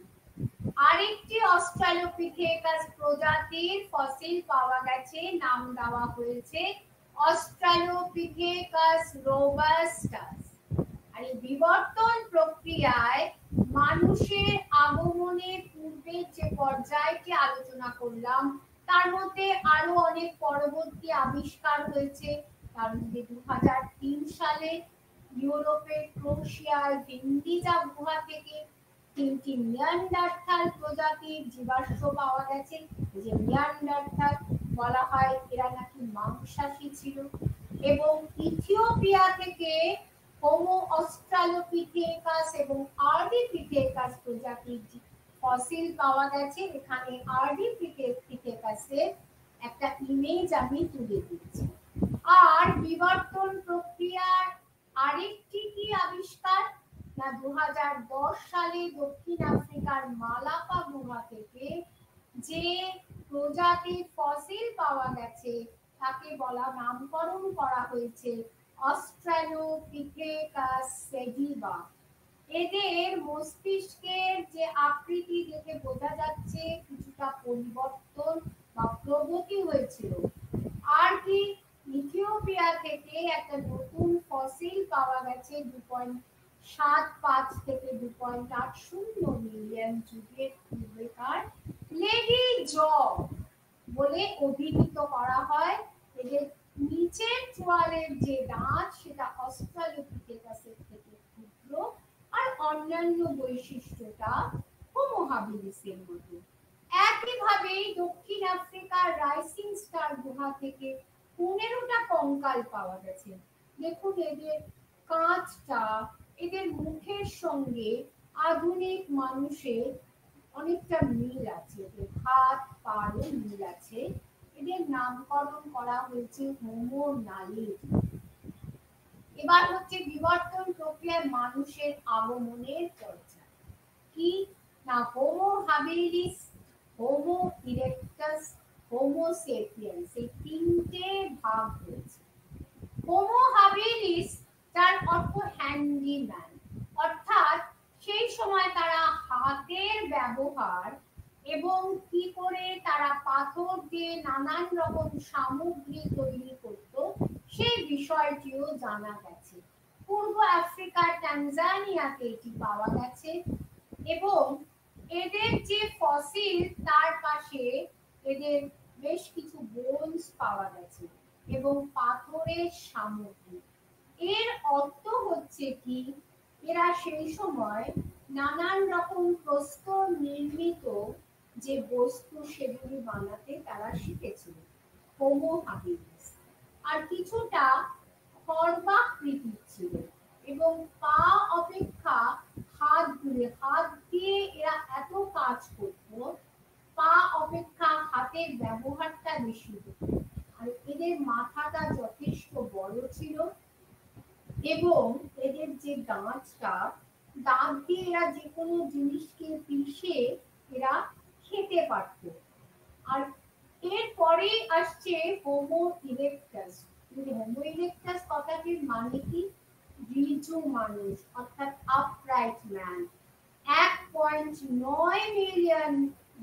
আরেকটি অস্ট্রালোপিথেকাস প্রজাতির ফসিল পাওয়া গেছে, নাম দেওয়া হয়েছে অস্ট্রালোপিথেকাস রোবাস্টাস। আর এই বিবর্তন প্রক্রিয়ায় মানুষের আগমনের পূর্বের যে পর্যায়টি আলোচনা করলাম তার মধ্যে আরো অনেক পরবর্তী আবিষ্কার হয়েছে। তার মধ্যে 2003 সালে ইউরোপের ক্রোয়েশিয়ার ভিন্ডিজা গুহা থেকে 3টি নিয়ান্ডারথাল প্রজাতির জীবাশ্ম পাওয়া গেছে। যে নিয়ান্ডারথাল বলা হয় এরা নাকি মাংসাশী ছিল। এবং ইথিওপিয়া থেকে হোমো অস্ট্রালোপিথেকাস এবং আর্ডিপিথেকাস প্রজাতির ফসিল পাওয়া গেছে। এখানে আর্ডিপিথেকাসের একটা ইমেজ আমি তুলে দিচ্ছি। আর বিবর্তন প্রক্রিয়ার আরেকটি কি আবিষ্কার না, 2010 সালে দক্ষিণ আফ্রিকার মালাপা গুহা থেকে যে প্রজাতির ফসিল পাওয়া গেছে তাকে নামকরণ করা হয়েছে অস্ট্রালোপিথেকাস সেডিভা। এদের মস্তিষ্কের যে আকৃতি দেখে বোঝা যাচ্ছে কিছুটা পরিবর্তন বা প্রগতি হয়েছিল। আর কি ইথিওপিয়া থেকে একটা নতুন ফসিল পাওয়া গেছে 2.75 থেকে 2.80 মিলিয়ন যুগের পূর্বেকার লেডি জ বলে অভিহিত করা হয়। এদের নিচের চোয়ালের যে দাঁত সেটা অস্ট্রালোপিথেকাসের থেকে ক্ষুদ্র, আর অন্যান্য বৈশিষ্ট্যটা হোমো হাবিলিসের মতো। একইভাবে দক্ষিণ আফ্রিকার রাইসিং স্টার গুহা থেকে 15টা কঙ্কাল পাওয়া গেছে। দেখুন এদের কাঁচটা, এদের মুখের সঙ্গে আধুনিক মানুষের অনেকটা মিল আছে, এদের হাত পারও মিল আছে। এদের নামকরণ করা হয়েছে হোমো নালিস। এবার হচ্ছে বিবর্তন প্রক্রিয়ায় মানুষের আগমনের চর্চা। কি না, Homo habilis, Homo erectus, Homo sapiens, এই তিনটে ভাগ হয়েছে। হোমো হাবিলিস যার অর্থ হ্যান্ডিম্যান, অর্থাৎ সেই সময় তারা হাতের ব্যবহার এবং কি করে তারা পাথর দিয়ে নানান রকম সামগ্রী তৈরি করত সেই বিষয়টিও জানা গেছে। পূর্ব আফ্রিকার ট্যানজানিয়াতে এটি পাওয়া গেছে এবং এদের যে ফসিল তার পাশে এদের বেশ কিছু বোনস পাওয়া গেছে এবং পাথরের সামগ্রী। এর অর্থ হচ্ছে কি, এরা সেই সময় নানান রকম প্রস্তর নির্মিত যে বস্তু সেগুলি বানাতে তারা শিখেছিল, হোমো হাবিলিস। আর কিছুটা খর্বাকৃতির ছিল এবং পা অপেক্ষা হাত দিয়ে এরা এত কাজ করত, পা অপেক্ষা হাতের ব্যবহারটা বেশি হতো। আর এদের মাথাটা যথেষ্ট বড় ছিল এবং এদের যে দাঁতটা, দাঁত দিয়ে এরা যে কোনো জিনিসকে পিষে এরা খেতে পারত। আর এরপরে আসছে হোমো ইরেক্টাস। হোমো ইরেক্টাস কথাটির মানে কি, ঋজু মানুষ, অর্থাৎ আপরাইট ম্যান। 1.9 মিলিয়ন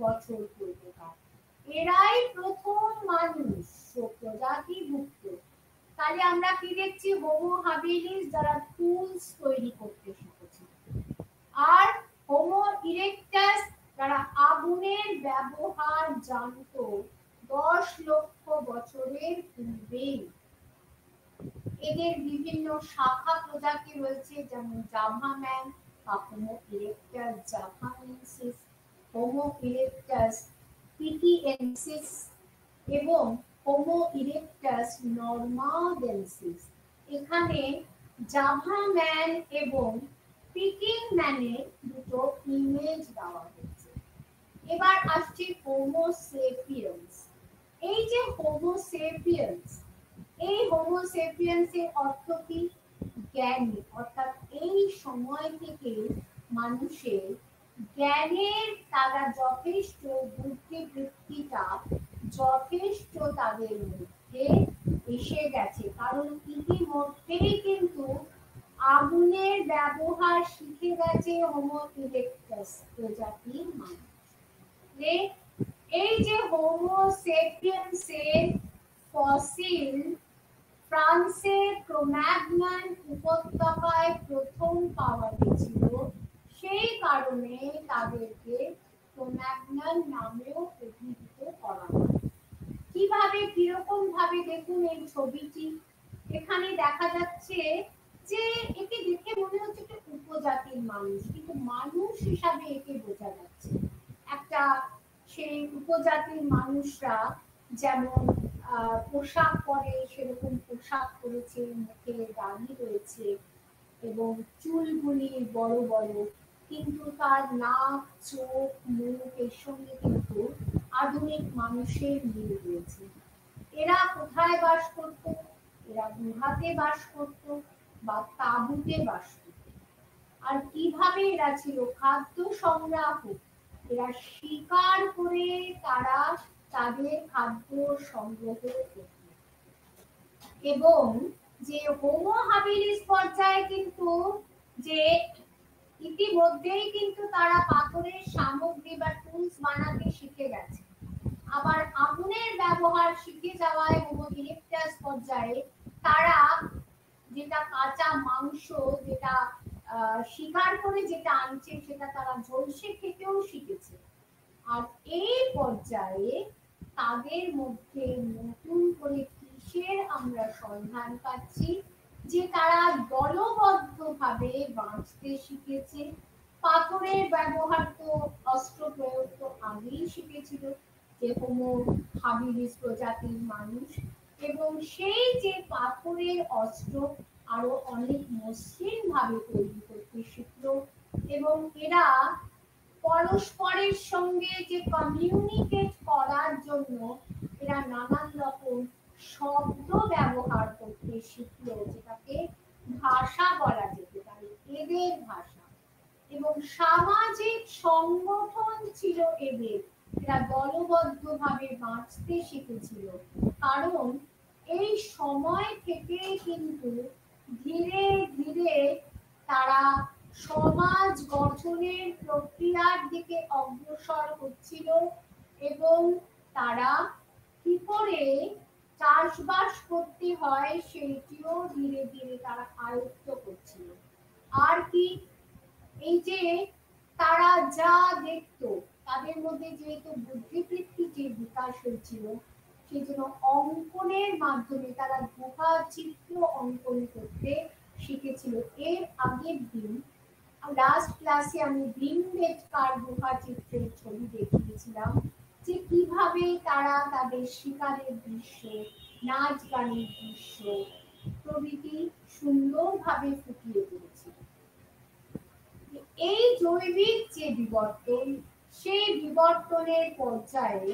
বছর পূর্বেকার। এরাই প্রথম মানুষ প্রজাতিভুক্ত। তাহলে আমরা কি দেখছি, হোমো হাবিলিস যারা টুলস তৈরি করতে শিখেছে, আর হোমো ইরেক্টাস যারা আগুনের ব্যবহার জানত 10 লক্ষ বছরের পূর্বেই। এদের বিভিন্ন শাখা প্রজাতি রয়েছে, যেমন জাভা ম্যান বা হোমো ইরেক্টাস জাভানেন্সিস, হোমো ইরেক্টাস পিটিএনসিস এবং হোমো ইরেক্টাস নর্মাদেন্সিস। এখানে জাভা ম্যান এবং পিকিং ম্যানের দুটো ইমেজ দেওয়া হয়েছে। এবার আসছে হোমো সেপিয়েন্স। এই যে হোমো সেপিয়েন্স, এই হোমো সেপিয়েন্সের অর্থ কি, জ্ঞানী, অর্থাৎ এই সময় থেকে মানুষের জ্ঞানের তারা যথেষ্ট, বুদ্ধিবৃত্তিটা যথেষ্ট তাদের মধ্যে এসে গেছে। কারণ ইতিমধ্যেই কিন্তু আগুনের ব্যবহার শিখে গেছে হোমো ইরেক্টাস প্রজাতির মানুষ। এই যে হোমো সেপিয়েন্সের ফসিল ফ্রান্সের ক্রোম্যাগনন উপত্যকায় প্রথম পাওয়া গেছিল, সেই কারণে তাদেরকে ক্রোম্যাগনন নামেও অভিহিত করা হয়। কিভাবে, কিরকম ভাবে দেখুন এই ছবিটি। এখানে দেখা যাচ্ছে যে একে দেখে মনে হচ্ছে একটা উপজাতির মানুষ, কিন্তু মানুষ হিসাবে একে বোঝা যাচ্ছে একটা, সেই উপজাতির মানুষরা যেমন পোশাক পরে সেরকম পোশাক পরেছে, মুখে দাড়ি রয়েছে এবং চুলগুলি বড় বড়, কিন্তু তার নাক, চোখ, মুখ এর সঙ্গে কিন্তু আধুনিক মানুষের মিল রয়েছে। এরা কোথায় বাস করত? এরা গুহাতে বাস করত বা তাঁবুতে বাস করত। আর কিভাবে এরা ছিল? খাদ্য সংগ্রাহক। এরা শিকার করে তারা তাদের খাদ্য সংগ্রহ করত এবং যে হোমো হাবিলিস পর্যায়ে কিন্তু যে ইতিমধ্যেই কিন্তু তারা পাথরের সামগ্রী বা টুলস বানাতে শিখে গেছে। আবার আগুনের ব্যবহার শিখে যাওয়ায় হোমো ইরেক্টাস পর্যায়ে তারা যেটা কাঁচা মাংস যেটা শিকার করে যেটা আনছে সেটা তারা ঝলসে খেতেও শিখেছে। আর এই পর্যায়ে তাদের মধ্যে নতুন করে কিসের আমরা সন্ধান পাচ্ছি, যে তারা দলবদ্ধভাবে বাঁচতে শিখেছে। পাথরের ব্যবহার তো অস্ত্র প্রয়োগ তো আগেই শিখেছিল যে হোমো হাবিলিস প্রজাতির মানুষ, এবং সেই যে পাথরের অস্ত্র আরো অনেক মসৃণ ভাবে তৈরি করতে শিখলো, এবং এরা পরস্পরের সঙ্গে যে কমিউনিকেট করার জন্য এরা নানান রকম শব্দ ব্যবহার করতে শিখলো, যেটাকে ভাষা বলা যেতে পারে, এদের ভাষা। এবং সামাজিক সংগঠন ছিল এদের, এরা দলবদ্ধভাবে বাঁচতে শিখেছিল। কারণ এই সময় থেকে কিন্তু ধীরে ধীরে তারা সমাজ গঠনের প্রক্রিয়ার দিকে অগ্রসর হচ্ছিল, এবং তারা কি করে চাষবাস করতে হয় সেইটিও ধীরে ধীরে তারা আয়ত্ত করছিল। আর কি, এই যে তারা যা দেখতো তাদের মধ্যে যেহেতু বুদ্ধিবৃত্তি যে বিকাশ হয়েছিল, সেই জন্য অঙ্কনের মাধ্যমে তারা গুহা চিত্র অঙ্কন করতে শিখেছিল। এর আগের দিন লাস্ট ক্লাসে আমি ভীমবেটকার গুহা চিত্রের ছবি দেখিয়েছিলাম, যে কিভাবে তারা তাদের শিকারের দৃশ্য, নাচ গানের দৃশ্য প্রভৃতি সুন্দরভাবে ফুটিয়ে তুলেছিল। এই জৈবিক যে বিবর্তন, সেই বিবর্তনের পর্যায়ে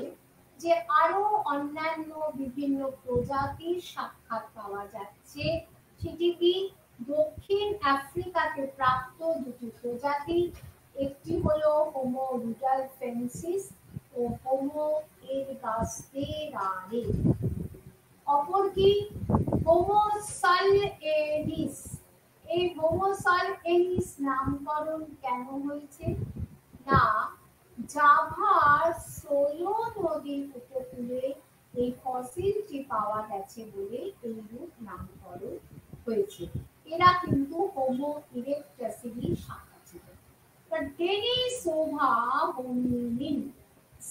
যে আরো অন্যান্য বিভিন্ন প্রজাতির সাক্ষাৎ পাওয়া যাচ্ছে, সেটি কি দক্ষিণ আফ্রিকাতে প্রাপ্ত দুটি প্রজাতি, একটি হলো হোমো রুডালফেন্সিস ও হোমো এরগাস্টেরারে, অপরটি হোমো সালএনিস। এই হোমো সালএনিস নামকরণ কেন হয়েছে না, জাভার সোলো নদীর উপকূলে এই ফসিলটি পাওয়া গেছে বলে এইরূপ নামকরণ হয়েছে। এরা কিন্তু হোমো ইরেক্টাসেরই শাখা ছিল। ডেনিসোভা হোমিনিন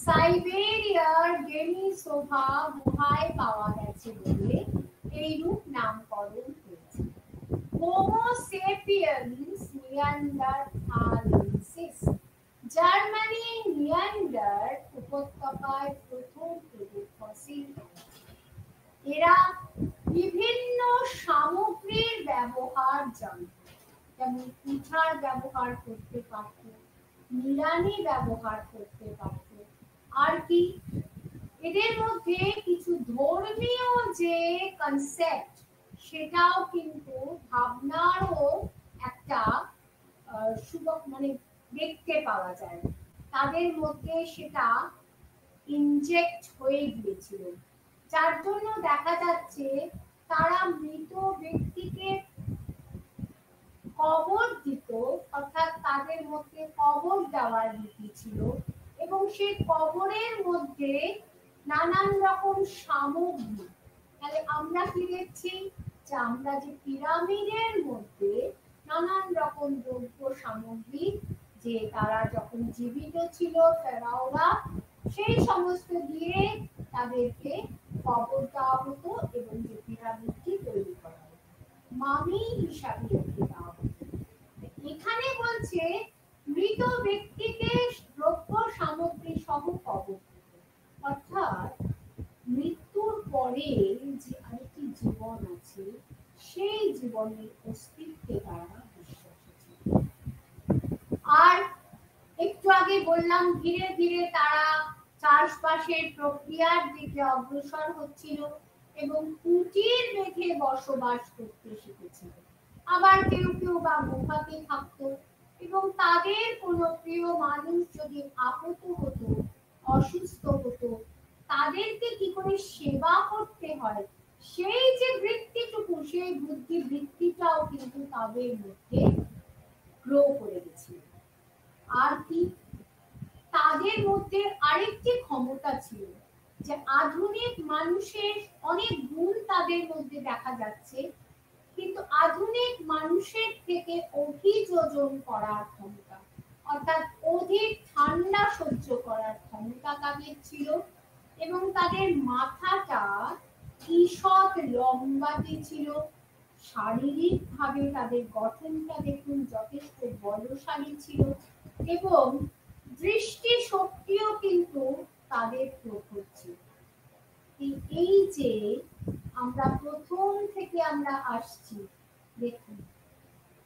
সাইবেরিয়ার ডেনিসোভা গুহায় পাওয়া গেছে বলে এইরূপ নামকরণ হয়েছে। হোমো সেপিয়েন্স নিয়ান্ডারথালেন্সিস জার্মানি নিয়ান্ডার উপত্যকায় প্রথম এদের ফসিল। এরা বিভিন্ন সামগ্রীর ব্যবহার জানত, যেমন পিঠার ব্যবহার করতে পারত, নিড়ানি ব্যবহার করতে পারত। আর কি, এদের মধ্যে কিছু ধর্মীয় যে কনসেপ্ট, সেটাও কিন্তু ভাবনারও একটা মানে দেখতে পাওয়া যায়, তাদের মধ্যে সেটা ইনজেক্ট হয়ে গিয়েছিল, যার জন্য দেখা যাচ্ছে তারা মৃত ব্যক্তিকে কবর দিত, অর্থাৎ তাদের মধ্যে কবর দেওয়ার রীতি ছিল, এবং সেই কবরের মধ্যে নানান রকম সামগ্রী। তাহলে আমরা কি দেখছি, যে আমরা যে পিরামিডের মধ্যে নানান রকম দ্রব্য সামগ্রী, যে তারা যখন জীবিত ছিল ফেরাওরা, সেই সমস্ত দিয়ে তাদেরকে কবর দেওয়া হতো, এবং যে পিরামিডটি তৈরি করা হতো মামি হিসাবে রেখে দেওয়া হতো। এখানে বলছে মৃত ব্যক্তিকে দ্রব্য সামগ্রী সহ কবর, অর্থাৎ মৃত্যুর পরে যে আরেকটি জীবন আছে, সেই জীবনের অস্তিত্বে তারা বিশ্বাসী ছিল। আর একটু আগে বললাম ধীরে ধীরে তারা চাষবাসের প্রক্রিয়ার দিকে অগ্রসর হচ্ছিল, এবং কুটির বেঁধে বসবাস করতে শিখেছিল। আবার কেউ কেউ বা গুহাতে থাকতো, এবং তাদের কোনো প্রিয় মানুষ যদি আহত হতো, অসুস্থ হতো, তাদেরকে কি করে সেবা করতে হয় সেই যে বৃত্তিটুকু, সেই বুদ্ধি বৃত্তিটাও কিন্তু তাদের মধ্যে গ্রো করে গেছিল। আর কি, তাদের মধ্যে আরেকটি ক্ষমতা ছিল যে আধুনিক মানুষের অনেক গুণ তাদের মধ্যে দেখা যাচ্ছে, কিন্তু আধুনিক মানুষের থেকে অভিযোজন করার ক্ষমতা, অর্থাৎ অধিক ঠান্ডা সহ্য করার ক্ষমতা তাদের ছিল। এবং তাদের মাথাটা ঈষৎ লম্বাটে ছিল, শারীরিক ভাবে তাদের গঠনটা দেখুন যথেষ্ট বলশালী ছিল, এবং দৃষ্টি শক্তিও কিন্তু তাদের প্রখর ছিল। এই যে আমরা প্রথম থেকে আমরা আসছি, দেখুন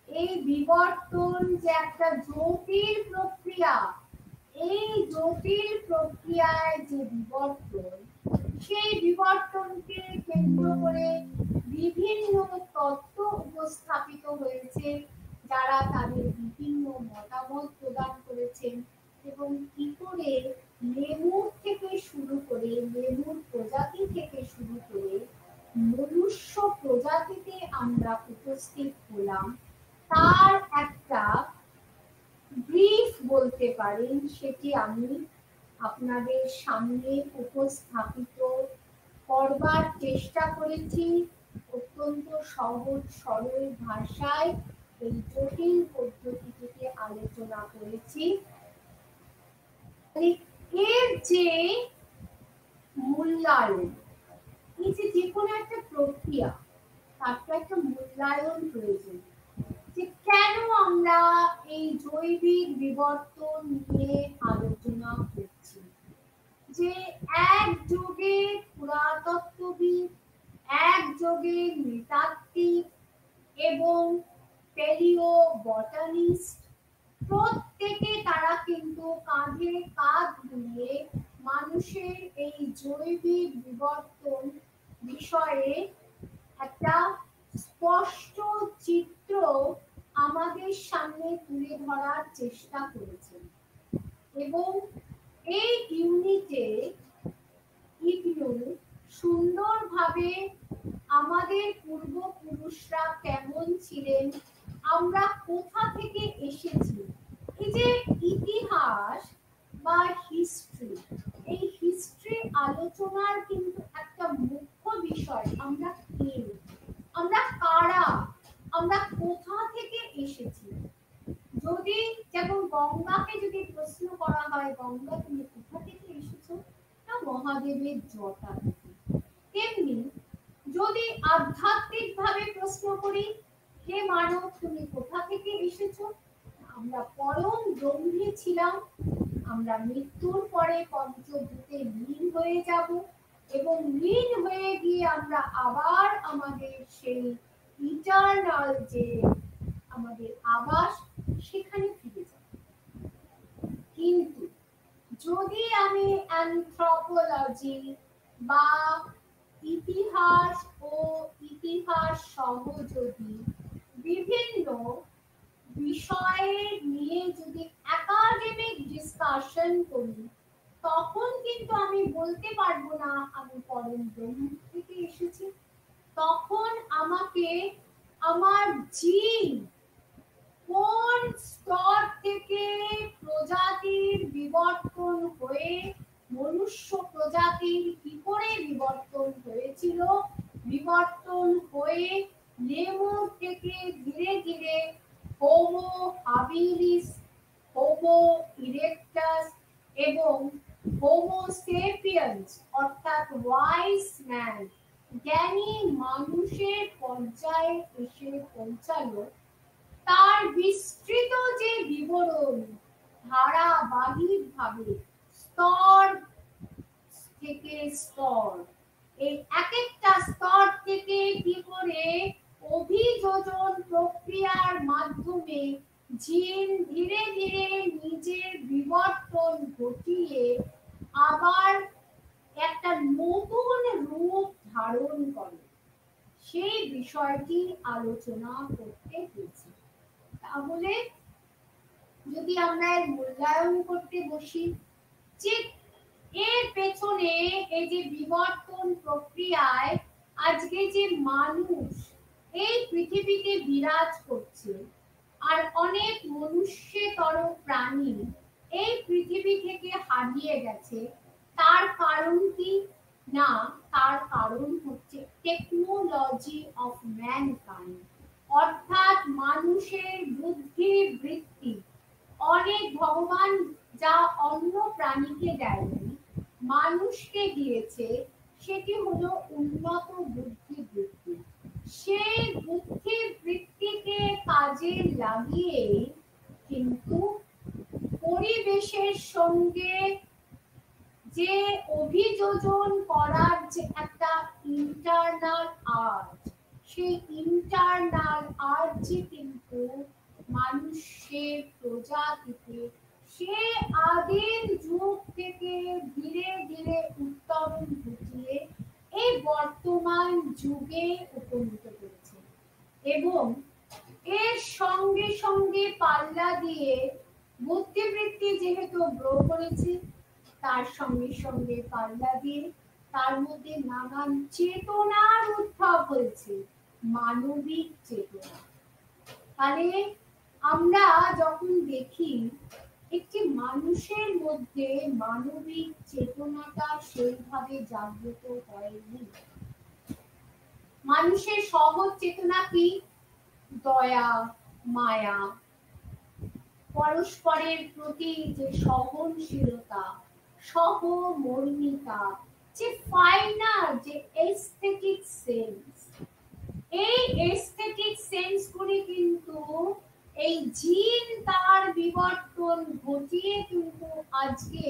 এই বিবর্তন যে একটা জটিল প্রক্রিয়া, এই জটিল প্রক্রিয়ায় যে বিবর্তন, সেই বিবর্তনকে কেন্দ্র করে বিভিন্ন তত্ত্ব উপস্থাপিত হয়েছে, যারা তাদের বিভিন্ন মতামত প্রদান করেছেন। এবং কি করে লেমুর থেকে শুরু করে, লেমুর প্রজাতি থেকে শুরু করে মনুষ্য প্রজাতিতে আমরা উপস্থিত হলাম, তার একটা ব্রিফ বলতে পারেন, সেটি আমি আপনাদের সামনে উপস্থাপিত করবার চেষ্টা করেছি অত্যন্ত সহজ সরল ভাষায়। এই জটিল পদ্ধতিটিকে আলোচনা করেছি। এর যে মূল্যায়ন, এই যে কোনো একটা প্রক্রিয়া, তার তো একটা মূল্যায়ন প্রয়োজন, যে কেন আমরা এই জৈবিক বিবর্তন নিয়ে আলোচনা করছি। যে এক যুগে পুরাতত্ত্ববিদ, এক যুগে নৃতাত্ত্বিক এবং প্যালিও বটানিস্ট, প্রত্যেকে তারা কিন্তু কাঁধে কাঁধ মিলিয়ে মানুষের এই জৈবিক বিবর্তন বিষয়ে একটা স্পষ্ট চিত্র আমাদের সামনে তুলে ধরার চেষ্টা করেছেন। এবং এই ইউনিটে ইগনু সুন্দরভাবে আমাদের পূর্বপুরুষরা কেমন ছিলেন, আমরা কোথা থেকে এসেছি, এই যে ইতিহাস বা হিস্ট্রি, এই হিস্ট্রি আলোচনার কিন্তু একটা মুখ্য বিষয়, আমরা কে, আমরা কারা, আমরা কোথা থেকে এসেছি। যদি যেমন গঙ্গাকে যদি প্রশ্ন করা হয়, গঙ্গা তুমি কোথা থেকে এসেছো, না মহাদেবের জটা থেকে। তেমনি যদি আধ্যাত্মিক ভাবে প্রশ্ন করি, হে মানব তুমি কোথা থেকে এসেছো, আমরা পরম ব্রহ্মে ছিলাম, আমরা মৃত্যুর পরে পঞ্চভূতে লীন হয়ে যাব, এবং লীন হয়ে গিয়ে আমরা আবার আমাদের সেই ইটারনাল যে আমাদের আবাস, সেখানে ফিরে যাব। কিন্তু যদি আমি অ্যানথ্রোপোলজি বা ইতিহাস ও ইতিহাস সহ যদি বিভিন্ন বিষয়ে নিয়ে যদি একাডেমিক ডিসকাশন করি, তখন কিন্তু আমি বলতে পারবো না আমি পরম ব্রহ্ম থেকে এসেছি। তখন আমাকে আমার জিন কোন স্তর থেকে প্রজাতির বিবর্তন হয়ে মনুষ্য প্রজাতির কি করে বিবর্তন হয়েছিল, বিবর্তন হয়ে লেমুর থেকে ধীরে ধীরে হোমো হাবিলিস, হোমো ইরেক্টাস এবং হোমো সেপিয়েন্স অর্থাৎ ওয়াইস ম্যান, জ্ঞানী মানুষের পর্যায়ে এসে পৌঁছালো, তার বিস্তৃত যে বিবরণ ধারাবাহিকভাবে স্তর থেকে স্তর, এই এক একটা স্তর থেকে কি করে অভিযোজন প্রক্রিয়ার মাধ্যমে জিন ধীরে ধীরে নিজের বিবর্তন ঘটিয়ে আবার একটা নতুন রূপ ধারণ করে, সেই বিষয়টি আলোচনা করতে হয়েছে। তাহলে যদি আমরা এর মূল্যায়ন করতে বসি, যে এর পেছনে এই যে বিবর্তন প্রক্রিয়ায় আজকে যে মানুষ এই পৃথিবীতে বিরাজ করছে আর অনেক মনুষ্যতর প্রাণী এই পৃথিবী থেকে হারিয়ে গেছে, তার কারণ কি? না, তার কারণ হচ্ছে টেকনোলজি অফ ম্যানকাইন্ড, অর্থাৎ মানুষের বুদ্ধি বৃত্তি। অনেক ভগবান যা অন্য প্রাণীকে দেয়নি, মানুষকে দিয়েছে, সেটি হলো উন্নত বুদ্ধি বৃত্তি। সেই বুদ্ধি বৃত্তিকে কাজে লাগিয়ে কিন্তু পরিবেশের সঙ্গে যে অভিযোজন করার যে একটা ইন্টারনাল আর্ট, সেই ইন্টারনাল আর্টই কিন্তু মানুষের প্রজাতিতে সে আদিম যুগ থেকে ধীরে ধীরে উত্তরণ ঘটিয়ে এই বর্তমান যুগে উপনীত করেছে। এবং এর সঙ্গে সঙ্গে পাল্লা দিয়ে বুদ্ধিবৃত্তি যেহেতু গ্রো করেছে, তার সঙ্গে সঙ্গে পাল্লা দিয়ে তার মধ্যে নানান চেতনার উদ্ভব হয়েছে, মানবিক চেতনা। তাহলে আমরা যখন দেখি একটি মানুষের মধ্যে মানবিক চেতনাটা সেইভাবে জাগ্রত হয়নি। মানুষের সহজ চেতনা কি? দয়া, মায়া, পরস্পরের প্রতি যে সহনশীলতা, সহমর্মিতা, যে ফাইনাল যে এস্থেটিক সেন্স, এই এস্থেটিক সেন্স গুলি কিন্তু এই জিন তার বিবর্তন ঘটিয়ে কিন্তু আজকে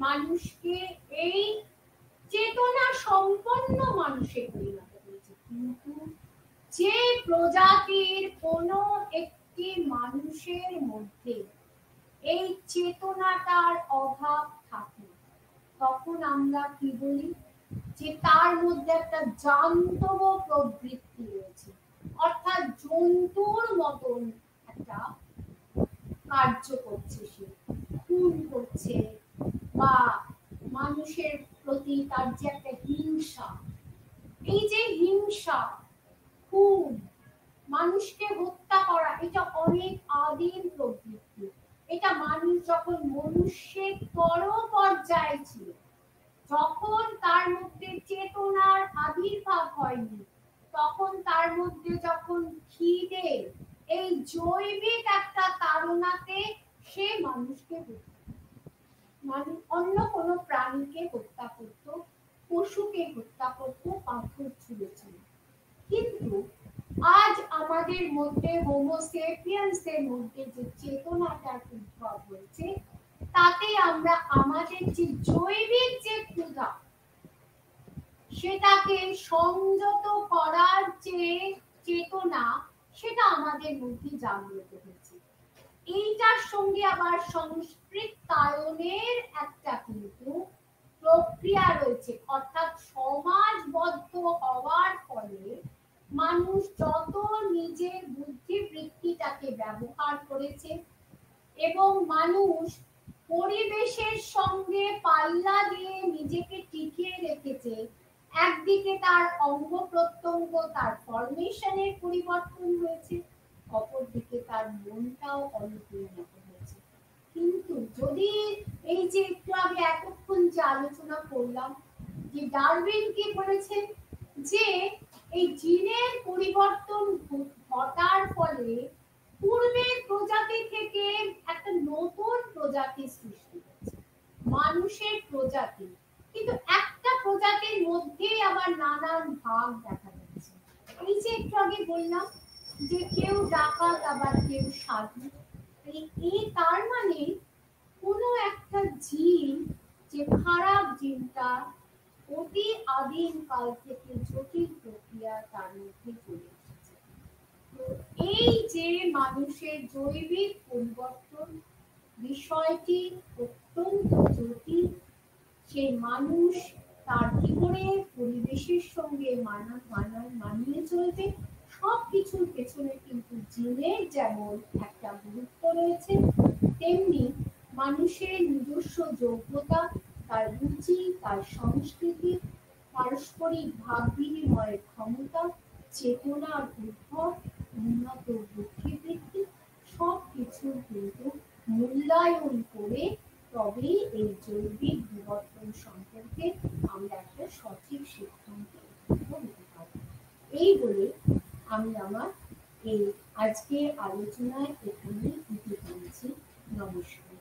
মানুষকে এই চেতনা সম্পন্ন মানুষে পরিণত করেছে। কিন্তু যে প্রজাতির কোনো একটি মানুষের মধ্যে এই চেতনাটার অভাব থাকে, তখন আমরা কি বলি? যে তার মধ্যে একটা জান্তব প্রবৃত্তি রয়েছে, অর্থাৎ জন্তুর মতন একটা কার্য করছে, সে খুন করছে বা মানুষের প্রতি তার যে একটা হিংসা, এই যে হিংসা, খুন, মানুষকে হত্যা করা, এটা অনেক আদিম প্রবৃত্তি। এটা মানুষ যখন মনুষ্যের পর পর্যায়ে ছিল, যখন তার মধ্যে চেতনার আবির্ভাব হয়নি, তখন তার মধ্যে যখন খিদে, এই জৈবিক একটা তাড়নাতে সে মানুষকে মানুষ অন্য কোনো প্রাণীকে হত্যা করত, পশুকে হত্যা করত, পাথর ছুঁড়েছিল। কিন্তু আজ আমাদের মধ্যে হোমো সেপিয়েন্সের মধ্যে যে চেতনাটার উদ্ভব হয়েছে, তাতে আমরা আমাদের যে জৈবিক যে ক্ষুধা, সেটাকে সংযত করার যে চেতনা, সেটা আমাদের মধ্যে জাগ্রত হয়েছে। এইটার সঙ্গে আবার সংস্কৃতায়নের একটা কিন্তু প্রক্রিয়া রয়েছে, অর্থাৎ সমাজবদ্ধ হওয়ার ফলে মানুষ যত নিজের বুদ্ধিবৃত্তিটাকে ব্যবহার করেছে এবং মানুষ পরিবেশের সঙ্গে পাল্লা দিয়ে নিজেকে টিকিয়ে রেখেছে, একদিকে তার অঙ্গ প্রত্যঙ্গ, তার ফরমেশনের পরিবর্তন হয়েছে, অপরদিকে তার মনটাও অনুপ্রাণিত হয়েছে। কিন্তু যদি এই যে একটু আগে এতক্ষণ যে আলোচনা করলাম, যে ডারউইন কি বলেছেন, যে এই জিনের পরিবর্তন ঘটার ফলে পূর্বের প্রজাতি থেকে একটা নতুন প্রজাতির সৃষ্টি হয়েছে, মানুষের প্রজাতি। কিন্তু একটা প্রজাতির মধ্যেই আবার নানান ভাগ দেখা যাচ্ছে। এই যে একটু আগে বললাম যে কেউ ডাকাত আবার কেউ সাধু, এই তার মানে কোনো একটা জিন, যে খারাপ জিনটা অতি আদিম কাল থেকে জটিল প্রক্রিয়া তার মধ্যে চলে এসেছে। তো এই যে মানুষের জৈবিক পরিবর্তন বিষয়টি অত্যন্ত জটিল, সেই মানুষ তার কি করে পরিবেশের সঙ্গে মানিয়ে চলবে, সবকিছুর পেছনে কিন্তু জিনের যেমন একটা গুরুত্ব রয়েছে, তেমনি মানুষের নিজস্ব যোগ্যতা, তার রুচি, তার সংস্কৃতি, পারস্পরিক ভাব বিনিময়ের ক্ষমতা, চেতনার উদ্ভব, উন্নত বুদ্ধিবৃত্তি সবকিছু কিন্তু মূল্যায়ন করে তবেই এই জৈবিক বিবর্তন সম্পর্কে আমরা একটা সঠিক সিদ্ধান্তে উপনীত হতে পারি। এই বলে আমি আমার এই আজকে আলোচনায় এখানে ইতি করেছি। নমস্কার।